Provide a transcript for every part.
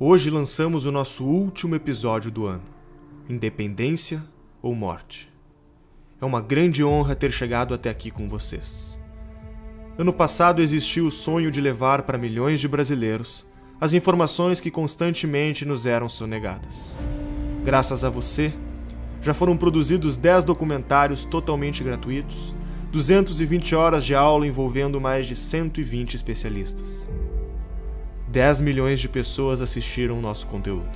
Hoje lançamos o nosso último episódio do ano, Independência ou Morte. É uma grande honra ter chegado até aqui com vocês. Ano passado existiu o sonho de levar para milhões de brasileiros as informações que constantemente nos eram sonegadas. Graças a você, já foram produzidos 10 documentários totalmente gratuitos, 220 horas de aula envolvendo mais de 120 especialistas. 10 milhões de pessoas assistiram o nosso conteúdo.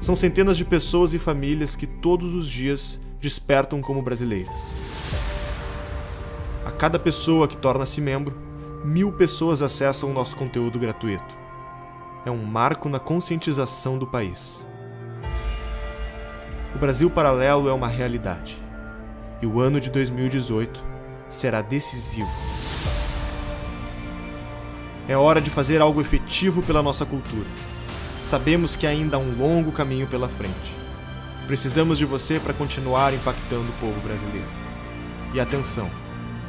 São centenas de pessoas e famílias que todos os dias despertam como brasileiras. A cada pessoa que torna-se membro, 1000 pessoas acessam o nosso conteúdo gratuito. É um marco na conscientização do país. O Brasil Paralelo é uma realidade. E o ano de 2018 será decisivo. É hora de fazer algo efetivo pela nossa cultura. Sabemos que ainda há um longo caminho pela frente. Precisamos de você para continuar impactando o povo brasileiro. E atenção,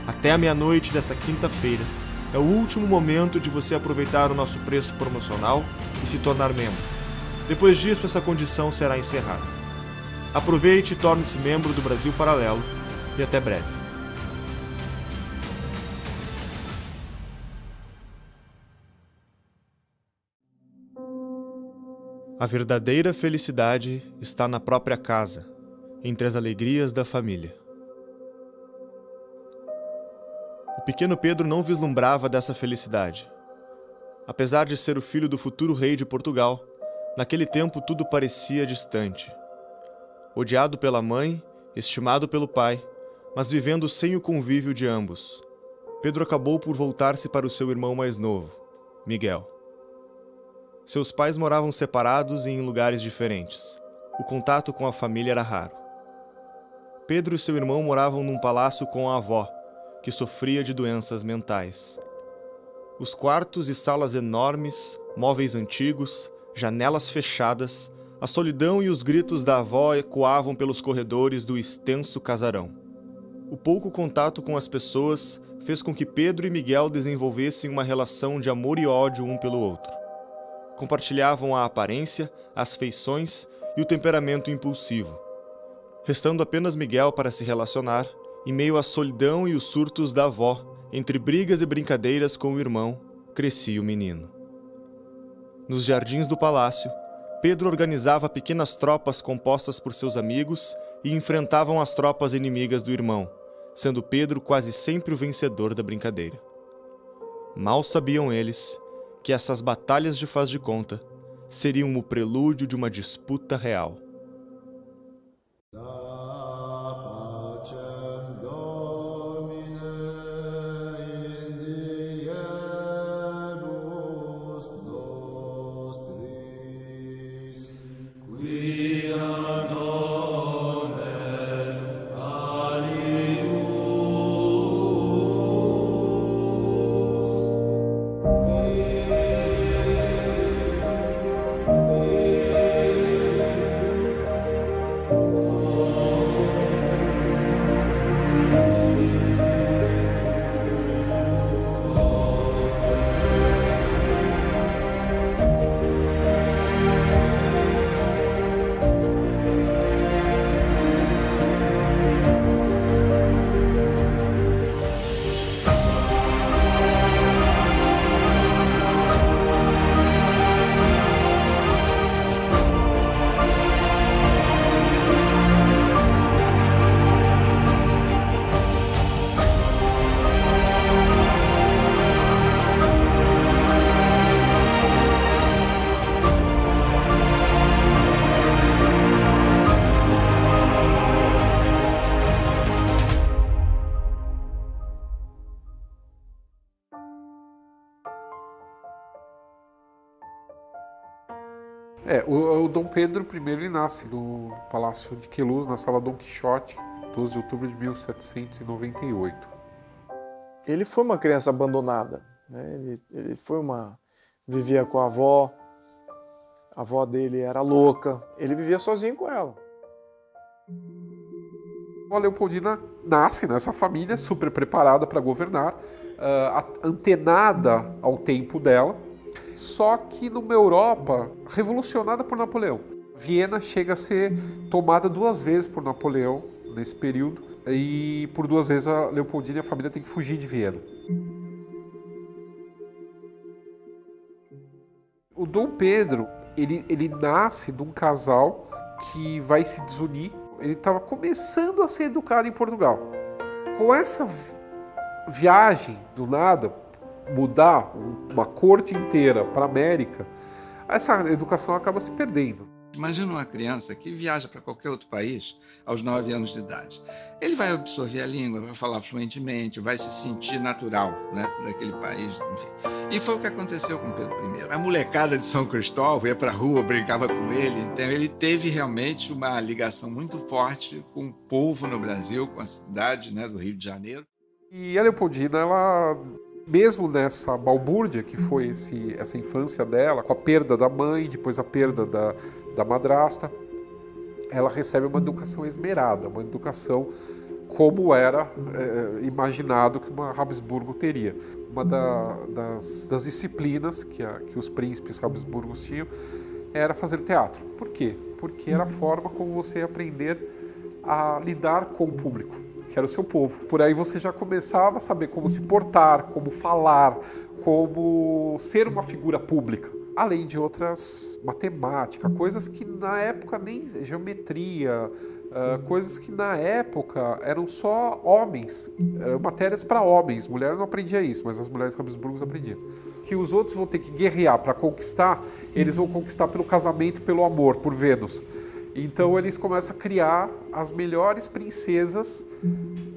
até a meia-noite desta quinta-feira é o último momento de você aproveitar o nosso preço promocional e se tornar membro. Depois disso, essa condição será encerrada. Aproveite e torne-se membro do Brasil Paralelo e até breve. A verdadeira felicidade está na própria casa, entre as alegrias da família. O pequeno Pedro não vislumbrava dessa felicidade. Apesar de ser o filho do futuro rei de Portugal, naquele tempo tudo parecia distante. Odiado pela mãe, estimado pelo pai, mas vivendo sem o convívio de ambos, Pedro acabou por voltar-se para o seu irmão mais novo, Miguel. Seus pais moravam separados e em lugares diferentes. O contato com a família era raro. Pedro e seu irmão moravam num palácio com a avó, que sofria de doenças mentais. Os quartos e salas enormes, móveis antigos, janelas fechadas, a solidão e os gritos da avó ecoavam pelos corredores do extenso casarão. O pouco contato com as pessoas fez com que Pedro e Miguel desenvolvessem uma relação de amor e ódio um pelo outro. Compartilhavam a aparência, as feições e o temperamento impulsivo. Restando apenas Miguel para se relacionar, em meio à solidão e os surtos da avó, entre brigas e brincadeiras com o irmão, crescia o menino. Nos jardins do palácio, Pedro organizava pequenas tropas compostas por seus amigos e enfrentavam as tropas inimigas do irmão, sendo Pedro quase sempre o vencedor da brincadeira. Mal sabiam eles que essas batalhas de faz de conta seriam o prelúdio de uma disputa real. O Dom Pedro I ele nasce no Palácio de Queluz, na Sala Dom Quixote, 12 de outubro de 1798. Ele foi uma criança abandonada, né? Ele vivia com a avó dele era louca, ele vivia sozinho com ela. A Leopoldina nasce nessa família super preparada para governar, antenada ao tempo dela, só que numa Europa revolucionada por Napoleão. Viena chega a ser tomada 2 vezes por Napoleão nesse período, e por 2 vezes a Leopoldina e a família tem que fugir de Viena. O Dom Pedro, ele nasce de um casal que vai se desunir. Ele estava começando a ser educado em Portugal. Com essa viagem, do nada, mudar uma corte inteira para a América, essa educação acaba se perdendo. Imagina uma criança que viaja para qualquer outro país aos 9 anos de idade. Ele vai absorver a língua, vai falar fluentemente, vai se sentir natural, né, daquele país, enfim. E foi o que aconteceu com Pedro I. A molecada de São Cristóvão ia para a rua, brincava com ele, então ele teve realmente uma ligação muito forte com o povo no Brasil, com a cidade, né, do Rio de Janeiro. E a Leopoldina, ela, mesmo nessa balbúrdia que foi essa infância dela, com a perda da mãe, depois a perda da madrasta, ela recebe uma educação esmerada, uma educação como era imaginado que uma Habsburgo teria. Uma das disciplinas que os príncipes habsburgos tinham era fazer teatro. Por quê? Porque era a forma como você ia aprender a lidar com o público, que era o seu povo. Por aí você já começava a saber como se portar, como falar, como ser uma figura pública. Além de outras matemática, coisas que na época nem geometria, coisas que na época eram só homens, matérias para homens. Mulher não aprendia isso, mas as mulheres habsburgas aprendiam. Que os outros vão ter que guerrear para conquistar, eles vão conquistar pelo casamento, pelo amor, por Vênus. Então eles começam a criar as melhores princesas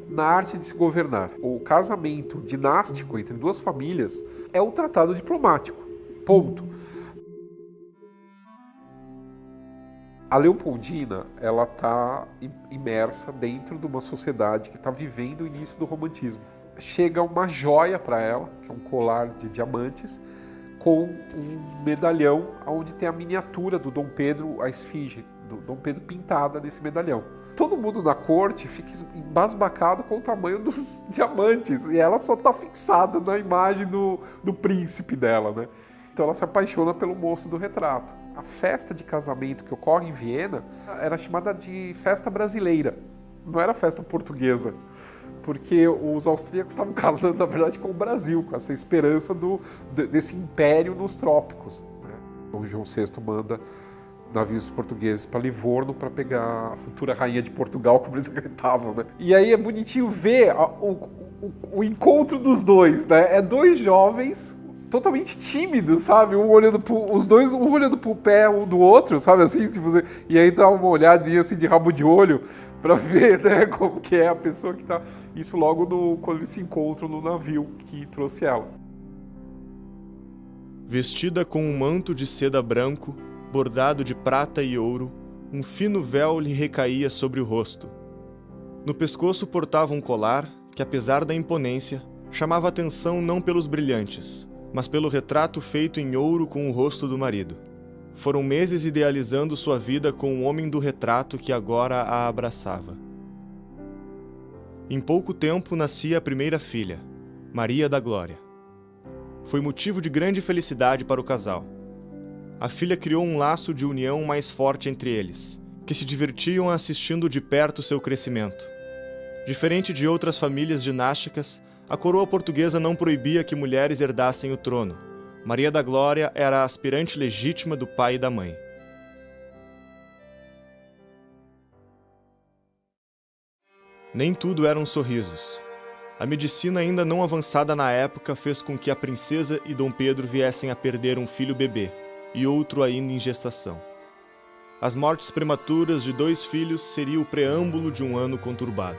na arte de se governar. O casamento dinástico entre 2 famílias é um tratado diplomático. Ponto. A Leopoldina, ela está imersa dentro de uma sociedade que está vivendo o início do romantismo. Chega uma joia para ela, que é um colar de diamantes, com um medalhão onde tem a miniatura do Dom Pedro, a esfinge do Dom Pedro pintada nesse medalhão. Todo mundo na corte fica embasbacado com o tamanho dos diamantes, e ela só está fixada na imagem do príncipe dela, né? Então ela se apaixona pelo moço do retrato. A festa de casamento que ocorre em Viena era chamada de festa brasileira, não era festa portuguesa, porque os austríacos estavam casando, na verdade, com o Brasil, com essa esperança desse império nos trópicos, né? Então João VI manda navios portugueses para Livorno para pegar a futura rainha de Portugal, como eles acreditavam, né? E aí é bonitinho ver o encontro dos dois, né? É 2 jovens totalmente tímidos, sabe? Os dois olhando pro pé um do outro, sabe? Assim, se você... E aí dá uma olhadinha assim de rabo de olho para ver, né, como que é a pessoa que tá... Isso logo quando eles se encontram no navio que trouxe ela. Vestida com um manto de seda branco, bordado de prata e ouro, um fino véu lhe recaía sobre o rosto. No pescoço portava um colar que, apesar da imponência, chamava atenção não pelos brilhantes, mas pelo retrato feito em ouro com o rosto do marido. Foram meses idealizando sua vida com o homem do retrato que agora a abraçava. Em pouco tempo nascia a primeira filha, Maria da Glória. Foi motivo de grande felicidade para o casal. A filha criou um laço de união mais forte entre eles, que se divertiam assistindo de perto seu crescimento. Diferente de outras famílias dinásticas, a coroa portuguesa não proibia que mulheres herdassem o trono. Maria da Glória era a aspirante legítima do pai e da mãe. Nem tudo eram sorrisos. A medicina ainda não avançada na época fez com que a princesa e Dom Pedro viessem a perder um filho bebê, e outro ainda em gestação. As mortes prematuras de 2 filhos seria o preâmbulo de um ano conturbado.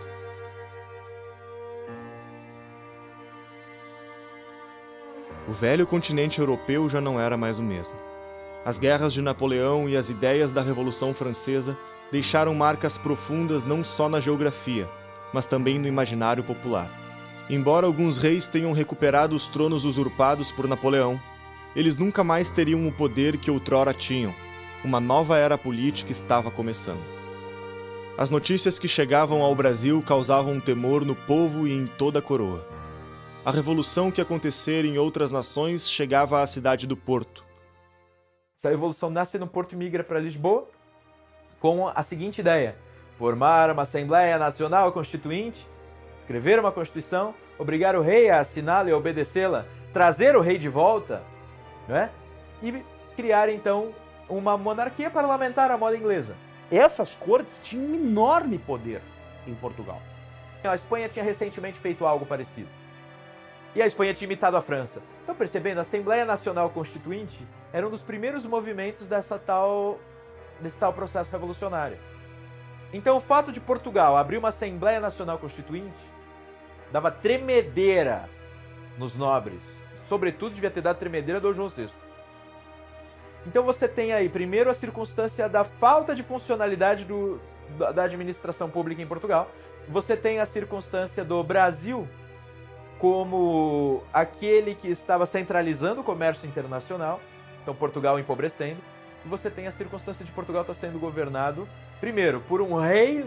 O velho continente europeu já não era mais o mesmo. As guerras de Napoleão e as ideias da Revolução Francesa deixaram marcas profundas não só na geografia, mas também no imaginário popular. Embora alguns reis tenham recuperado os tronos usurpados por Napoleão, eles nunca mais teriam o poder que outrora tinham. Uma nova era política estava começando. As notícias que chegavam ao Brasil causavam um temor no povo e em toda a coroa. a revolução que acontecera em outras nações chegava à cidade do Porto. Essa revolução nasce no Porto e migra para Lisboa com a seguinte ideia: formar uma Assembleia Nacional Constituinte, escrever uma Constituição, obrigar o rei a assiná-la e a obedecê-la, trazer o rei de volta, né? E criar então uma monarquia parlamentar à moda inglesa. Essas cortes tinham um enorme poder em Portugal. A Espanha tinha recentemente feito algo parecido. E a Espanha tinha imitado a França. Então, percebendo, a Assembleia Nacional Constituinte era um dos primeiros movimentos desse tal processo revolucionário. Então, o fato de Portugal abrir uma Assembleia Nacional Constituinte dava tremedeira nos nobres. Sobretudo, devia ter dado tremedeira do Dom João VI. Então, você tem aí, primeiro, a circunstância da falta de funcionalidade da administração pública em Portugal. Você tem a circunstância do Brasil como aquele que estava centralizando o comércio internacional, então Portugal empobrecendo, e você tem a circunstância de Portugal estar sendo governado, primeiro, por um rei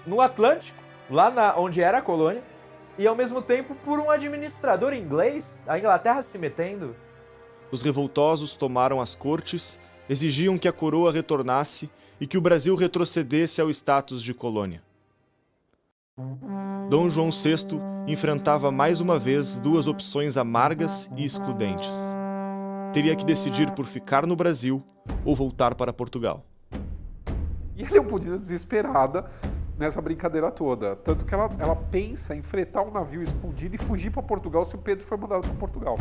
no Atlântico, lá onde era a colônia, e ao mesmo tempo por um administrador inglês, a Inglaterra se metendo. Os revoltosos tomaram as cortes, exigiam que a coroa retornasse e que o Brasil retrocedesse ao status de colônia. Dom João VI enfrentava mais uma vez duas opções amargas e excludentes. Teria que decidir por ficar no Brasil ou voltar para Portugal. E a Leopoldina desesperada nessa brincadeira toda. Tanto que ela pensa em fretar um navio escondido e fugir para Portugal se o Pedro for mandado para Portugal.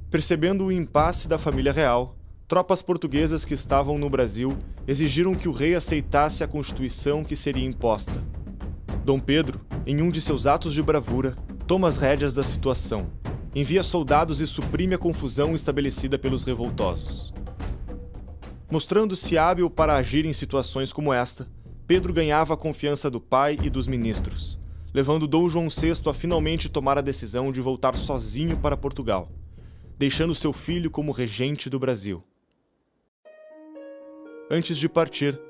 Percebendo o impasse da família real, tropas portuguesas que estavam no Brasil exigiram que o rei aceitasse a Constituição que seria imposta. Dom Pedro, em um de seus atos de bravura, toma as rédeas da situação, envia soldados e suprime a confusão estabelecida pelos revoltosos. Mostrando-se hábil para agir em situações como esta, Pedro ganhava a confiança do pai e dos ministros, levando Dom João VI a finalmente tomar a decisão de voltar sozinho para Portugal, deixando seu filho como regente do Brasil. Antes de partir,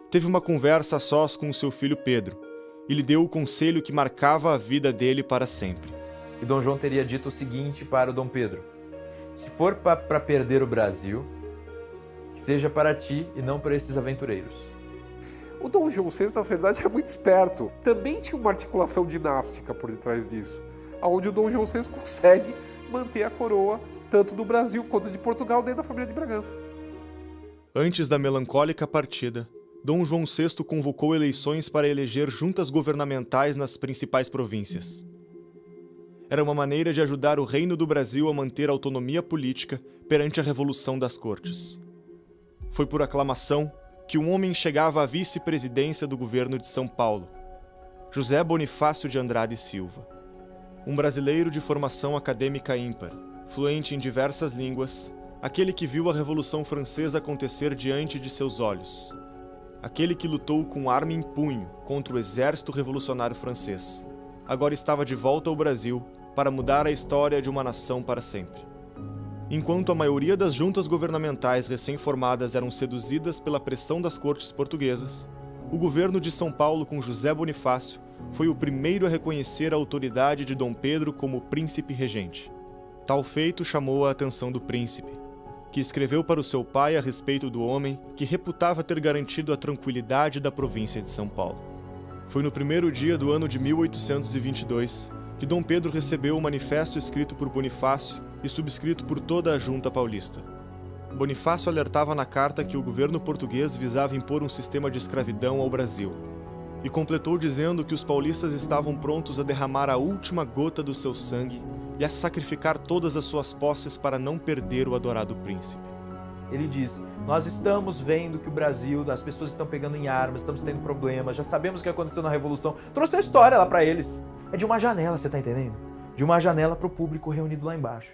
teve uma conversa a sós com seu filho Pedro, e lhe deu o conselho que marcava a vida dele para sempre. E Dom João teria dito o seguinte para o Dom Pedro: se for para perder o Brasil, que seja para ti e não para esses aventureiros. O Dom João VI, na verdade, era muito esperto. Também tinha uma articulação dinástica por detrás disso, onde o Dom João VI consegue manter a coroa tanto do Brasil quanto de Portugal dentro da família de Bragança. Antes da melancólica partida, Dom João VI convocou eleições para eleger juntas governamentais nas principais províncias. Era uma maneira de ajudar o Reino do Brasil a manter a autonomia política perante a Revolução das Cortes. Foi por aclamação que um homem chegava à vice-presidência do governo de São Paulo, José Bonifácio de Andrade Silva. Um brasileiro de formação acadêmica ímpar, fluente em diversas línguas, aquele que viu a Revolução Francesa acontecer diante de seus olhos. Aquele que lutou com arma em punho contra o exército revolucionário francês, agora estava de volta ao Brasil para mudar a história de uma nação para sempre. Enquanto a maioria das juntas governamentais recém-formadas eram seduzidas pela pressão das cortes portuguesas, o governo de São Paulo com José Bonifácio foi o primeiro a reconhecer a autoridade de Dom Pedro como príncipe regente. Tal feito chamou a atenção do príncipe, que escreveu para o seu pai a respeito do homem que reputava ter garantido a tranquilidade da província de São Paulo. Foi no primeiro dia do ano de 1822 que Dom Pedro recebeu o manifesto escrito por Bonifácio e subscrito por toda a junta paulista. Bonifácio alertava na carta que o governo português visava impor um sistema de escravidão ao Brasil, e completou dizendo que os paulistas estavam prontos a derramar a última gota do seu sangue e a sacrificar todas as suas posses para não perder o adorado príncipe. Ele diz: nós estamos vendo que o Brasil, as pessoas estão pegando em armas, estamos tendo problemas, já sabemos o que aconteceu na Revolução. Trouxe a história lá para eles. É de uma janela, você tá entendendo? De uma janela para o público reunido lá embaixo.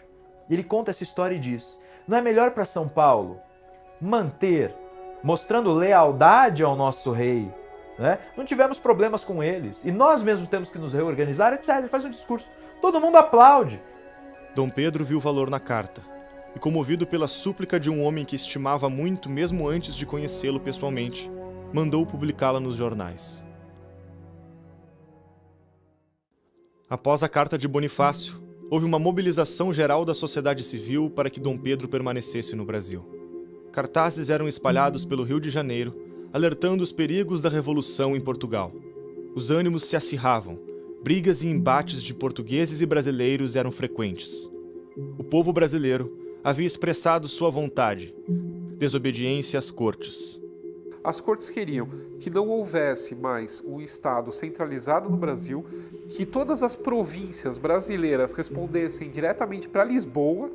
E ele conta essa história e diz: não é melhor para São Paulo manter, mostrando lealdade ao nosso rei, né? Não tivemos problemas com eles, e nós mesmos temos que nos reorganizar, etc. Ele faz um discurso. Todo mundo aplaude. Dom Pedro viu valor na carta, e comovido pela súplica de um homem que estimava muito mesmo antes de conhecê-lo pessoalmente, mandou publicá-la nos jornais. Após a carta de Bonifácio, houve uma mobilização geral da sociedade civil para que Dom Pedro permanecesse no Brasil. Cartazes eram espalhados pelo Rio de Janeiro, alertando os perigos da Revolução em Portugal. Os ânimos se acirravam, brigas e embates de portugueses e brasileiros eram frequentes. O povo brasileiro havia expressado sua vontade, desobediência às cortes. As cortes queriam que não houvesse mais um Estado centralizado no Brasil, que todas as províncias brasileiras respondessem diretamente para Lisboa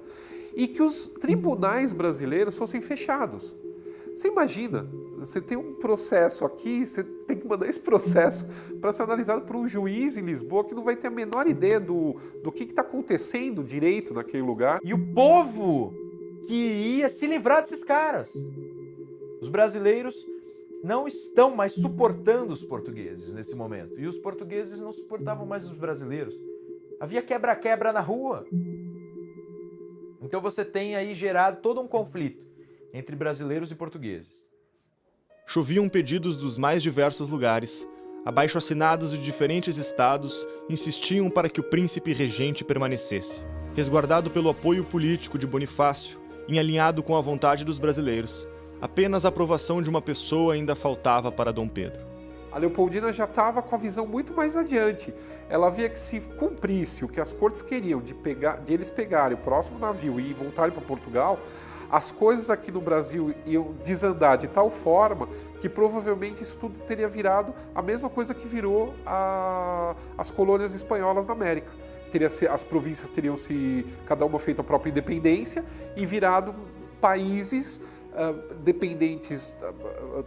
e que os tribunais brasileiros fossem fechados. Você imagina, você tem um processo aqui, você tem que mandar esse processo para ser analisado por um juiz em Lisboa que não vai ter a menor ideia do que está acontecendo direito naquele lugar. E o povo que ia se livrar desses caras. Os brasileiros não estão mais suportando os portugueses nesse momento. E os portugueses não suportavam mais os brasileiros. Havia quebra-quebra na rua. Então você tem aí gerado todo um conflito entre brasileiros e portugueses. Choviam pedidos dos mais diversos lugares. Abaixo-assinados de diferentes estados insistiam para que o príncipe regente permanecesse. Resguardado pelo apoio político de Bonifácio, em alinhado com a vontade dos brasileiros, apenas a aprovação de uma pessoa ainda faltava para Dom Pedro. A Leopoldina já estava com a visão muito mais adiante. Ela via que se cumprisse o que as cortes queriam, de eles pegarem o próximo navio e voltarem para Portugal, as coisas aqui no Brasil iam desandar de tal forma que provavelmente isso tudo teria virado a mesma coisa que virou as colônias espanholas na América. As províncias teriam cada uma feito a própria independência e virado países dependentes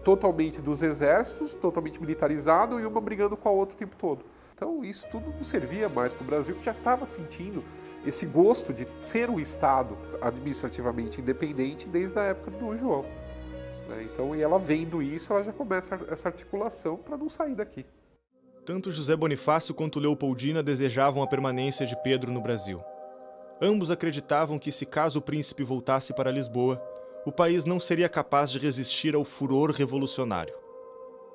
totalmente dos exércitos, totalmente militarizado e uma brigando com a outra o tempo todo. Então isso tudo não servia mais para o Brasil, que já estava sentindo esse gosto de ser um Estado administrativamente independente desde a época do Dom João. Então, e ela vendo isso, ela já começa essa articulação para não sair daqui. Tanto José Bonifácio quanto Leopoldina desejavam a permanência de Pedro no Brasil. Ambos acreditavam que, se caso o príncipe voltasse para Lisboa, o país não seria capaz de resistir ao furor revolucionário.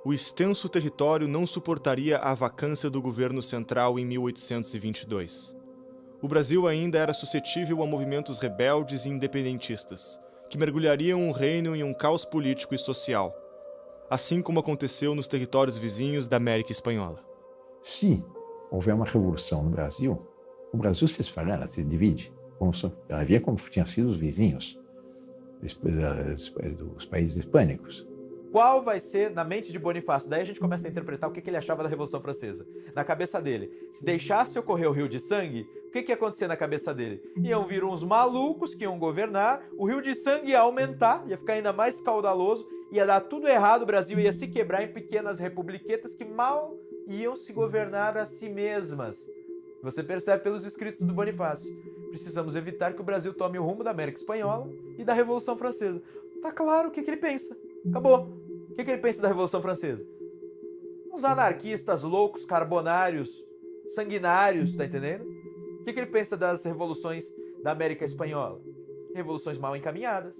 O extenso território não suportaria a vacância do governo central em 1822. O Brasil ainda era suscetível a movimentos rebeldes e independentistas, que mergulhariam o reino em um caos político e social, assim como aconteceu nos territórios vizinhos da América Espanhola. Se houver uma revolução no Brasil, o Brasil se esfarela, se divide, para ver como tinham sido os vizinhos dos países hispânicos. Qual vai ser, na mente de Bonifácio, daí a gente começa a interpretar o que ele achava da Revolução Francesa. Na cabeça dele, se deixasse ocorrer o rio de sangue, o que ia acontecer na cabeça dele? Iam vir uns malucos que iam governar, o rio de sangue ia aumentar, ia ficar ainda mais caudaloso, ia dar tudo errado, o Brasil ia se quebrar em pequenas republiquetas que mal iam se governar a si mesmas. Você percebe pelos escritos do Bonifácio. Precisamos evitar que o Brasil tome o rumo da América Espanhola e da Revolução Francesa. Tá claro o que ele pensa. Acabou. O que ele pensa da Revolução Francesa? Uns anarquistas loucos, carbonários, sanguinários, tá entendendo? O que ele pensa das revoluções da América Espanhola? Revoluções mal encaminhadas,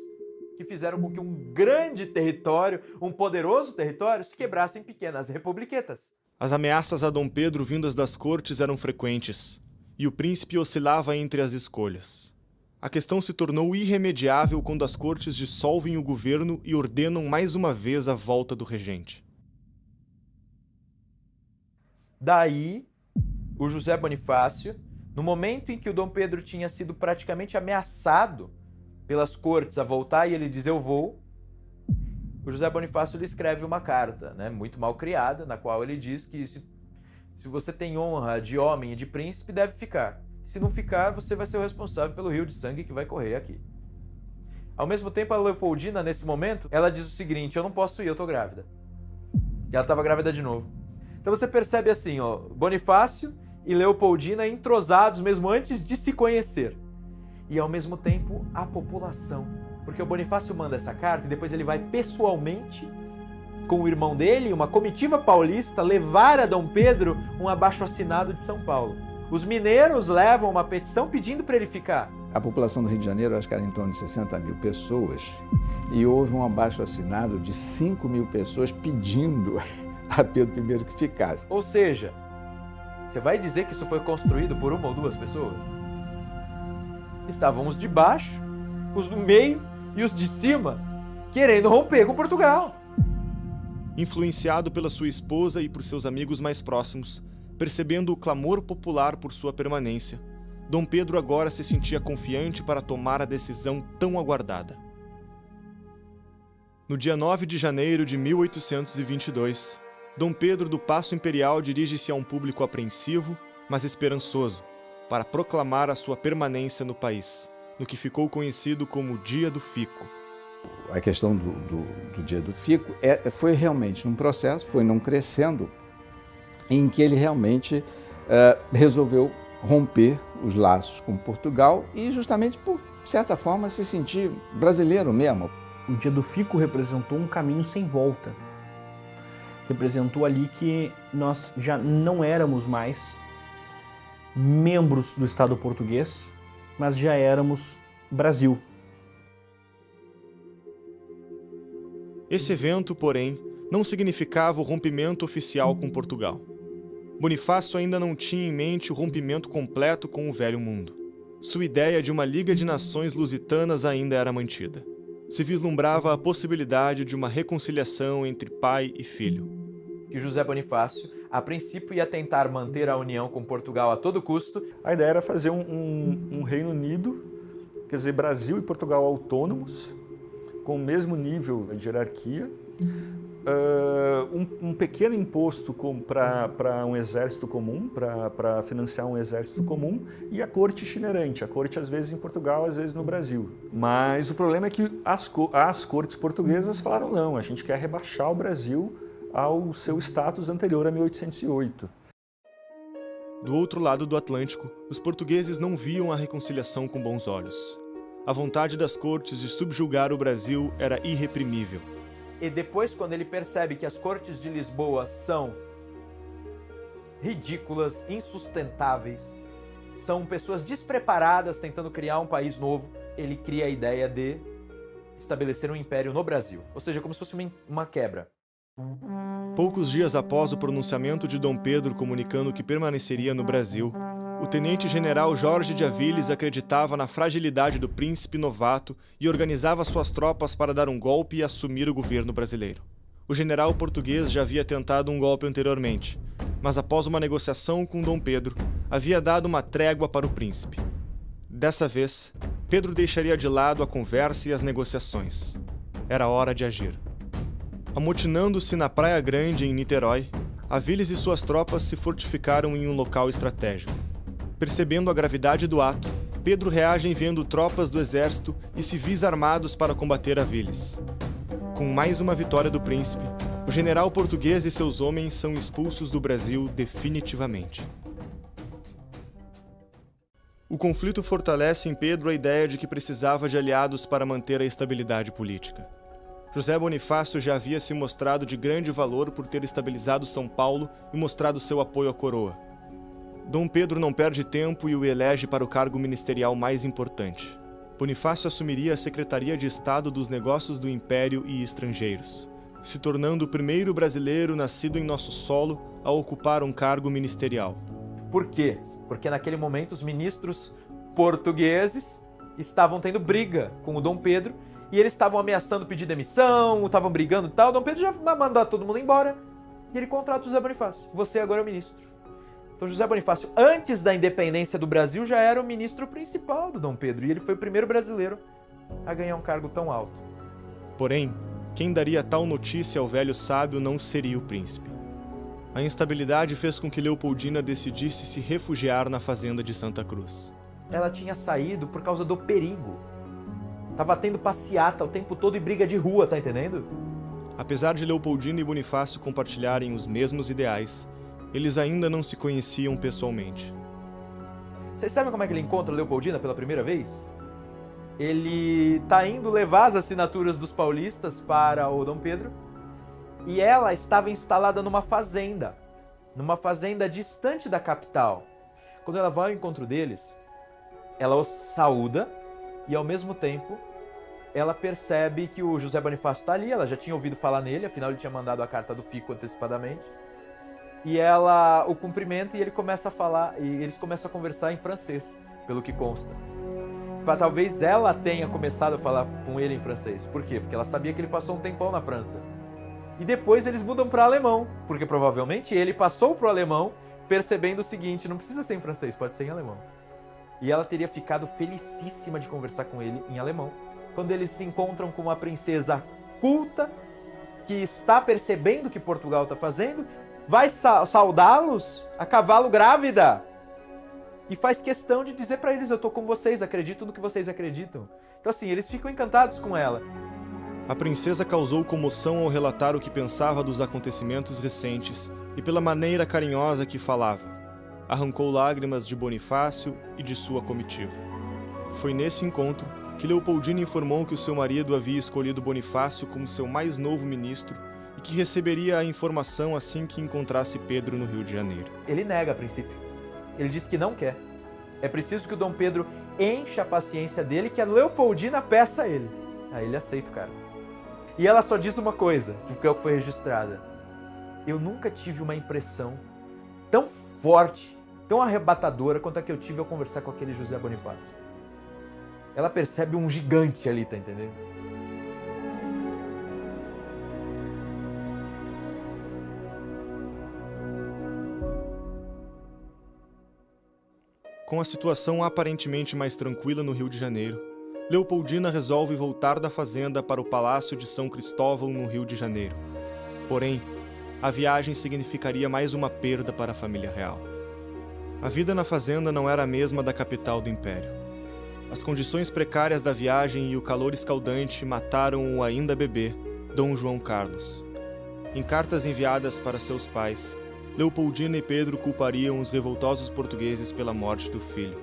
que fizeram com que um grande território, um poderoso território, se quebrasse em pequenas republiquetas. As ameaças a Dom Pedro vindas das cortes eram frequentes, e o príncipe oscilava entre as escolhas. A questão se tornou irremediável quando as cortes dissolvem o governo e ordenam mais uma vez a volta do regente. Daí, o José Bonifácio, no momento em que o Dom Pedro tinha sido praticamente ameaçado pelas cortes a voltar e ele diz eu vou, o José Bonifácio lhe escreve uma carta, muito mal criada, na qual ele diz que se você tem honra de homem e de príncipe, deve ficar. Se não ficar, você vai ser o responsável pelo rio de sangue que vai correr aqui. Ao mesmo tempo, a Leopoldina, nesse momento, ela diz o seguinte, eu não posso ir, eu tô grávida. E ela estava grávida de novo. Então você percebe assim, Bonifácio e Leopoldina entrosados mesmo antes de se conhecer. E ao mesmo tempo, a população. Porque o Bonifácio manda essa carta e depois ele vai pessoalmente, com o irmão dele, uma comitiva paulista, levar a Dom Pedro um abaixo-assinado de São Paulo. Os mineiros levam uma petição pedindo para ele ficar. A população do Rio de Janeiro, acho que era em torno de 60 mil pessoas, e houve um abaixo-assinado de 5 mil pessoas pedindo a Pedro I que ficasse. Ou seja, você vai dizer que isso foi construído por uma ou duas pessoas? estavam os de baixo, os do meio e os de cima querendo romper com Portugal. Influenciado pela sua esposa e por seus amigos mais próximos, percebendo o clamor popular por sua permanência, Dom Pedro agora se sentia confiante para tomar a decisão tão aguardada. No dia 9 de janeiro de 1822, Dom Pedro do Paço Imperial dirige-se a um público apreensivo, mas esperançoso, para proclamar a sua permanência no país, no que ficou conhecido como Dia do Fico. A questão do Dia do Fico foi realmente um processo, foi num crescendo, em que ele realmente resolveu romper os laços com Portugal e justamente, por certa forma, se sentir brasileiro mesmo. O Dia do Fico representou um caminho sem volta. Representou ali que nós já não éramos mais membros do Estado português, mas já éramos Brasil. Esse evento, porém, não significava o rompimento oficial com Portugal. Bonifácio ainda não tinha em mente o rompimento completo com o Velho Mundo. Sua ideia de uma Liga de Nações Lusitanas ainda era mantida. Se vislumbrava a possibilidade de uma reconciliação entre pai e filho. Que José Bonifácio, a princípio, ia tentar manter a união com Portugal a todo custo. A ideia era fazer um Reino Unido, quer dizer, Brasil e Portugal autônomos, com o mesmo nível de hierarquia, um pequeno imposto para um exército comum, para financiar um exército comum, e a corte itinerante, a corte às vezes em Portugal, às vezes no Brasil. Mas o problema é que as cortes portuguesas falaram não, a gente quer rebaixar o Brasil ao seu status anterior a 1808. Do outro lado do Atlântico, os portugueses não viam a reconciliação com bons olhos. A vontade das cortes de subjugar o Brasil era irreprimível. E depois, quando ele percebe que as cortes de Lisboa são ridículas, insustentáveis, são pessoas despreparadas tentando criar um país novo, ele cria a ideia de estabelecer um império no Brasil. Ou seja, como se fosse uma quebra. Poucos dias após o pronunciamento de Dom Pedro comunicando que permaneceria no Brasil, o tenente-general Jorge de Aviles acreditava na fragilidade do príncipe novato e organizava suas tropas para dar um golpe e assumir o governo brasileiro. O general português já havia tentado um golpe anteriormente, mas após uma negociação com Dom Pedro, havia dado uma trégua para o príncipe. Dessa vez, Pedro deixaria de lado a conversa e as negociações. Era hora de agir. Amotinando-se na Praia Grande, em Niterói, Aviles e suas tropas se fortificaram em um local estratégico. Percebendo a gravidade do ato, Pedro reage enviando tropas do exército e civis armados para combater Aviles. Com mais uma vitória do príncipe, o general português e seus homens são expulsos do Brasil definitivamente. O conflito fortalece em Pedro a ideia de que precisava de aliados para manter a estabilidade política. José Bonifácio já havia se mostrado de grande valor por ter estabilizado São Paulo e mostrado seu apoio à coroa. Dom Pedro não perde tempo e o elege para o cargo ministerial mais importante. Bonifácio assumiria a Secretaria de Estado dos Negócios do Império e Estrangeiros, se tornando o primeiro brasileiro nascido em nosso solo a ocupar um cargo ministerial. Por quê? Porque naquele momento os ministros portugueses estavam tendo briga com o Dom Pedro e eles estavam ameaçando pedir demissão, estavam brigando e tal. O Dom Pedro já mandou todo mundo embora e ele contrata o José Bonifácio. Você agora é o ministro. Então José Bonifácio, antes da independência do Brasil, já era o ministro principal do Dom Pedro e ele foi o primeiro brasileiro a ganhar um cargo tão alto. Porém, quem daria tal notícia ao velho sábio não seria o príncipe. A instabilidade fez com que Leopoldina decidisse se refugiar na fazenda de Santa Cruz. Ela tinha saído por causa do perigo. Tava tendo passeata o tempo todo e briga de rua, tá entendendo? Apesar de Leopoldina e Bonifácio compartilharem os mesmos ideais, eles ainda não se conheciam pessoalmente. Vocês sabem como é que ele encontra Leopoldina pela primeira vez? Ele tá indo levar as assinaturas dos paulistas para o Dom Pedro e ela estava instalada numa fazenda distante da capital. Quando ela vai ao encontro deles, ela os saúda e ao mesmo tempo ela percebe que o José Bonifácio está ali, ela já tinha ouvido falar nele, afinal ele tinha mandado a carta do Fico antecipadamente. E ela o cumprimenta e ele começa a falar, e eles começam a conversar em francês, pelo que consta. talvez ela tenha começado a falar com ele em francês. Por quê? Porque ela sabia que ele passou um tempão na França. E depois eles mudam para alemão, porque provavelmente ele passou para o alemão percebendo o seguinte, não precisa ser em francês, pode ser em alemão. E ela teria ficado felicíssima de conversar com ele em alemão, quando eles se encontram com uma princesa culta, que está percebendo o que Portugal está fazendo, vai saudá-los a cavalo grávida. E faz questão de dizer para eles, eu tô com vocês, acredito no que vocês acreditam. Então assim, eles ficam encantados com ela. A princesa causou comoção ao relatar o que pensava dos acontecimentos recentes e pela maneira carinhosa que falava. Arrancou lágrimas de Bonifácio e de sua comitiva. Foi nesse encontro que Leopoldina informou que o seu marido havia escolhido Bonifácio como seu mais novo ministro e que receberia a informação assim que encontrasse Pedro no Rio de Janeiro. Ele nega a princípio. Ele diz que não quer. É preciso que o Dom Pedro encha a paciência dele, que a Leopoldina peça a ele. Aí ele aceita o cara. E ela só diz uma coisa, que é o que foi registrada. Eu nunca tive uma impressão tão forte, tão arrebatadora quanto a que eu tive ao conversar com aquele José Bonifácio. Ela percebe um gigante ali, tá entendendo? Com a situação aparentemente mais tranquila no Rio de Janeiro, Leopoldina resolve voltar da fazenda para o Palácio de São Cristóvão, no Rio de Janeiro. Porém, a viagem significaria mais uma perda para a família real. A vida na fazenda não era a mesma da capital do Império. As condições precárias da viagem e o calor escaldante mataram o ainda bebê, Dom João Carlos. Em cartas enviadas para seus pais, Leopoldina e Pedro culpariam os revoltosos portugueses pela morte do filho,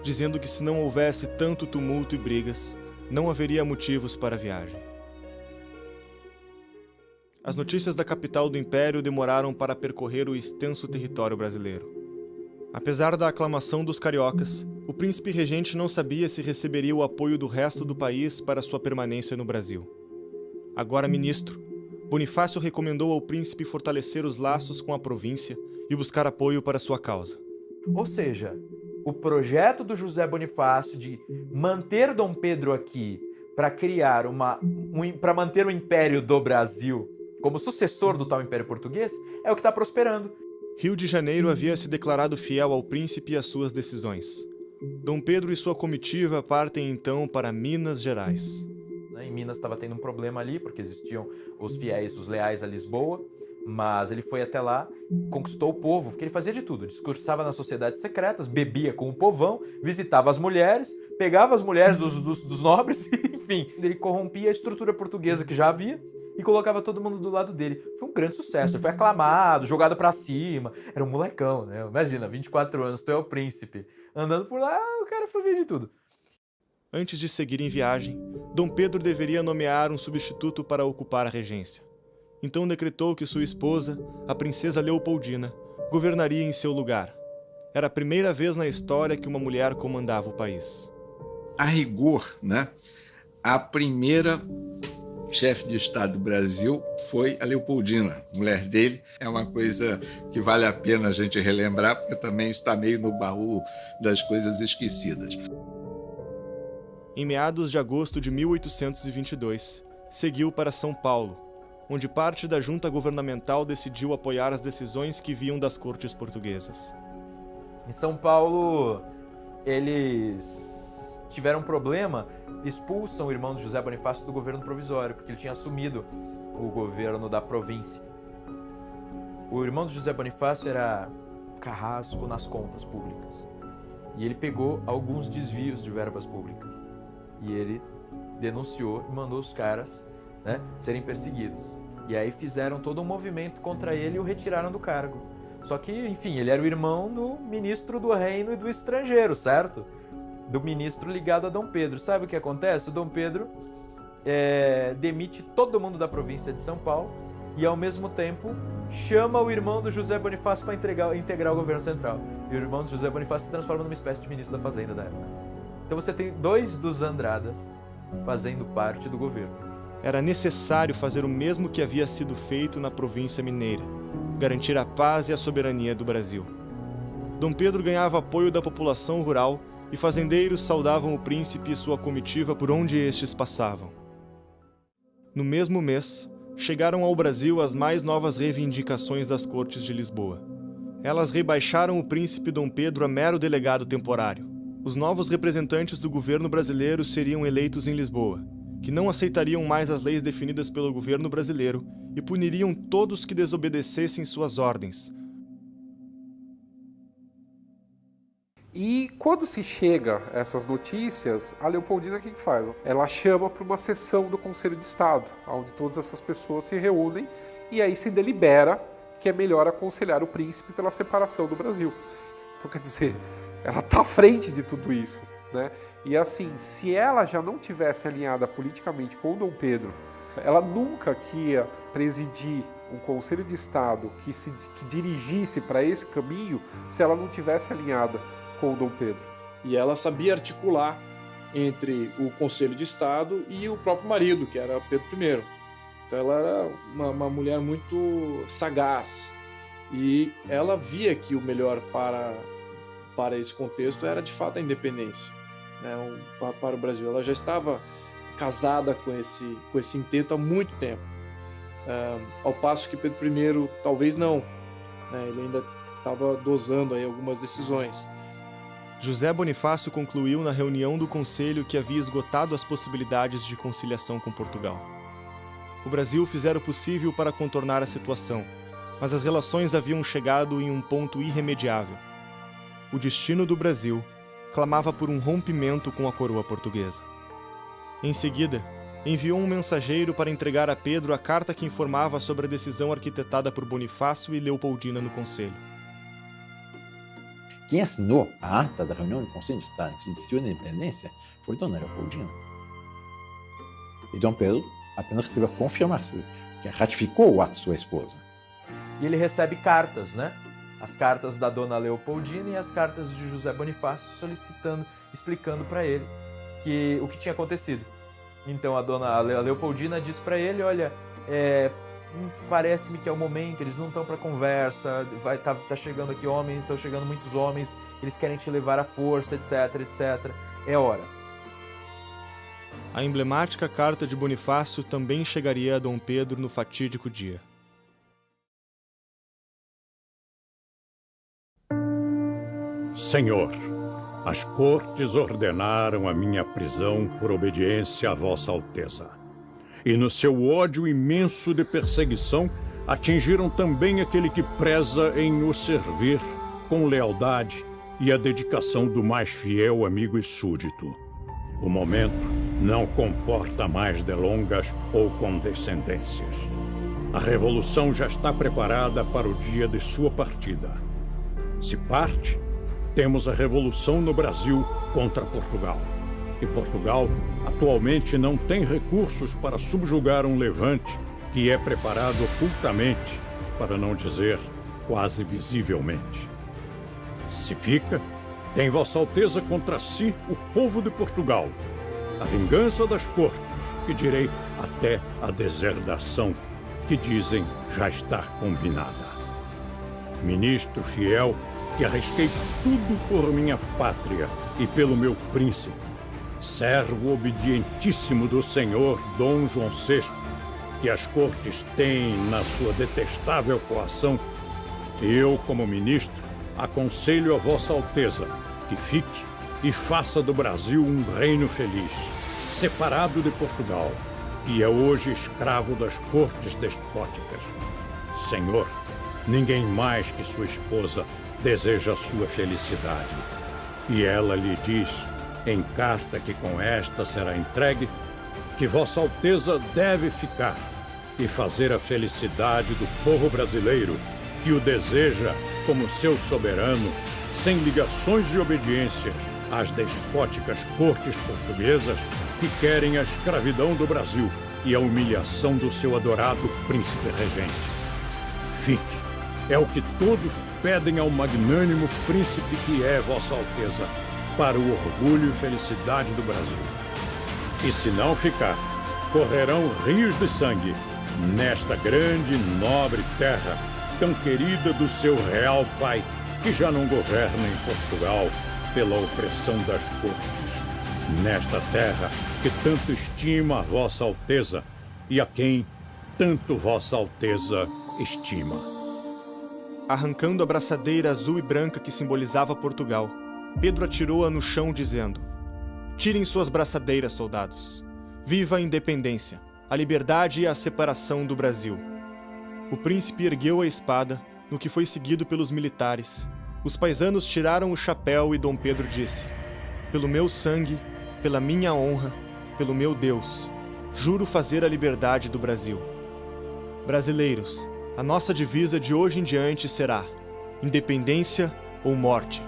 dizendo que se não houvesse tanto tumulto e brigas, não haveria motivos para a viagem. As notícias da capital do Império demoraram para percorrer o extenso território brasileiro. Apesar da aclamação dos cariocas, o príncipe regente não sabia se receberia o apoio do resto do país para sua permanência no Brasil. Agora ministro, Bonifácio recomendou ao príncipe fortalecer os laços com a província e buscar apoio para sua causa. Ou seja, o projeto do José Bonifácio de manter Dom Pedro aqui para criar para manter o Império do Brasil como sucessor do tal Império Português é o que está prosperando. Rio de Janeiro havia se declarado fiel ao príncipe e às suas decisões. Dom Pedro e sua comitiva partem então para Minas Gerais. Em Minas estava tendo um problema ali, porque existiam os fiéis, os leais a Lisboa, mas ele foi até lá, conquistou o povo, porque ele fazia de tudo, discursava nas sociedades secretas, bebia com o povão, visitava as mulheres, pegava as mulheres dos nobres, enfim, ele corrompia a estrutura portuguesa que já havia e colocava todo mundo do lado dele. Foi um grande sucesso, ele foi aclamado, jogado pra cima, era um molecão, né? Imagina, 24 anos, tu é o príncipe, andando por lá, o cara fazia de tudo. Antes de seguir em viagem, Dom Pedro deveria nomear um substituto para ocupar a regência. Então decretou que sua esposa, a princesa Leopoldina, governaria em seu lugar. Era a primeira vez na história que uma mulher comandava o país. A rigor, né? A primeira chefe de Estado do Brasil foi a Leopoldina, mulher dele. É uma coisa que vale a pena a gente relembrar, porque também está meio no baú das coisas esquecidas. Em meados de agosto de 1822, seguiu para São Paulo, onde parte da junta governamental decidiu apoiar as decisões que vinham das cortes portuguesas. Em São Paulo, eles tiveram um problema, expulsam o irmão de José Bonifácio do governo provisório, porque ele tinha assumido o governo da província. O irmão de José Bonifácio era carrasco nas contas públicas. E ele pegou alguns desvios de verbas públicas. E ele denunciou e mandou os caras, né, serem perseguidos. E aí fizeram todo um movimento contra ele e o retiraram do cargo. Só que, enfim, ele era o irmão do ministro do Reino e do Estrangeiro, certo? Do ministro ligado a Dom Pedro. Sabe o que acontece? O Dom Pedro demite todo mundo da província de São Paulo e, ao mesmo tempo, chama o irmão do José Bonifácio para integrar o governo central. E o irmão do José Bonifácio se transforma numa espécie de ministro da Fazenda da época. Então você tem dois dos Andradas fazendo parte do governo. Era necessário fazer o mesmo que havia sido feito na província mineira, garantir a paz e a soberania do Brasil. Dom Pedro ganhava apoio da população rural e fazendeiros saudavam o príncipe e sua comitiva por onde estes passavam. No mesmo mês, chegaram ao Brasil as mais novas reivindicações das Cortes de Lisboa. Elas rebaixaram o príncipe Dom Pedro a mero delegado temporário. Os novos representantes do governo brasileiro seriam eleitos em Lisboa, que não aceitariam mais as leis definidas pelo governo brasileiro e puniriam todos que desobedecessem suas ordens. E quando se chega a essas notícias, a Leopoldina o que faz? Ela chama para uma sessão do Conselho de Estado, onde todas essas pessoas se reúnem e aí se delibera que é melhor aconselhar o príncipe pela separação do Brasil. Então, quer dizer, ela está à frente de tudo isso, né? E assim, se ela já não tivesse alinhada politicamente com o Dom Pedro, ela nunca que ia presidir um Conselho de Estado que dirigisse para esse caminho se ela não tivesse alinhada com o Dom Pedro. E ela sabia articular entre o Conselho de Estado e o próprio marido, que era Pedro I. Então ela era uma mulher muito sagaz. E ela via que o melhor para esse contexto era, de fato, a independência, né, para o Brasil. Ela já estava casada com esse intento há muito tempo. Ao passo que Pedro I talvez não, né, ele ainda estava dosando aí algumas decisões. José Bonifácio concluiu na reunião do Conselho que havia esgotado as possibilidades de conciliação com Portugal. O Brasil fizera o possível para contornar a situação, mas as relações haviam chegado em um ponto irremediável. O destino do Brasil clamava por um rompimento com a coroa portuguesa. Em seguida, enviou um mensageiro para entregar a Pedro a carta que informava sobre a decisão arquitetada por Bonifácio e Leopoldina no Conselho. Quem assinou a ata da reunião do Conselho de Estado que decidiu a independência foi Dona Leopoldina. E Dom Pedro apenas recebeu a confirmação, que ratificou o ato de sua esposa. E ele recebe cartas, né? As cartas da Dona Leopoldina e as cartas de José Bonifácio solicitando, explicando para ele o que tinha acontecido. Então a Leopoldina diz para ele, olha, parece-me que é o momento, eles não estão para conversa, tá chegando aqui homens, estão chegando muitos homens, eles querem te levar à força, etc, etc. É hora. A emblemática carta de Bonifácio também chegaria a Dom Pedro no fatídico dia. Senhor, as cortes ordenaram a minha prisão por obediência a Vossa Alteza. E no seu ódio imenso de perseguição, atingiram também aquele que preza em o servir com lealdade e a dedicação do mais fiel amigo e súdito. O momento não comporta mais delongas ou condescendências. A revolução já está preparada para o dia de sua partida. Se parte, temos a revolução no Brasil contra Portugal. E Portugal atualmente não tem recursos para subjugar um levante que é preparado ocultamente, para não dizer quase visivelmente. Se fica, tem Vossa Alteza contra si o povo de Portugal, a vingança das cortes, que direi até a deserdação, que dizem já estar combinada. Ministro fiel, que arrisquei tudo por minha pátria e pelo meu príncipe, servo obedientíssimo do senhor Dom João VI, que as cortes têm na sua detestável coação, eu, como ministro, aconselho a Vossa Alteza que fique e faça do Brasil um reino feliz, separado de Portugal, que é hoje escravo das cortes despóticas. Senhor, ninguém mais que sua esposa deseja a sua felicidade. E ela lhe diz, em carta que com esta será entregue, que Vossa Alteza deve ficar e fazer a felicidade do povo brasileiro, que o deseja como seu soberano, sem ligações e obediências às despóticas cortes portuguesas que querem a escravidão do Brasil e a humilhação do seu adorado príncipe regente. Fique, é o que todos pedem ao magnânimo príncipe que é Vossa Alteza, para o orgulho e felicidade do Brasil. E se não ficar, correrão rios de sangue nesta grande e nobre terra, tão querida do seu real pai, que já não governa em Portugal, pela opressão das cortes, nesta terra que tanto estima a Vossa Alteza e a quem tanto Vossa Alteza estima. Arrancando a braçadeira azul e branca que simbolizava Portugal, Pedro atirou-a no chão dizendo: "Tirem suas braçadeiras, soldados. Viva a independência, a liberdade e a separação do Brasil." O príncipe ergueu a espada, no que foi seguido pelos militares. Os paisanos tiraram o chapéu e Dom Pedro disse: "Pelo meu sangue, pela minha honra, pelo meu Deus, juro fazer a liberdade do Brasil." Brasileiros, a nossa divisa de hoje em diante será independência ou morte.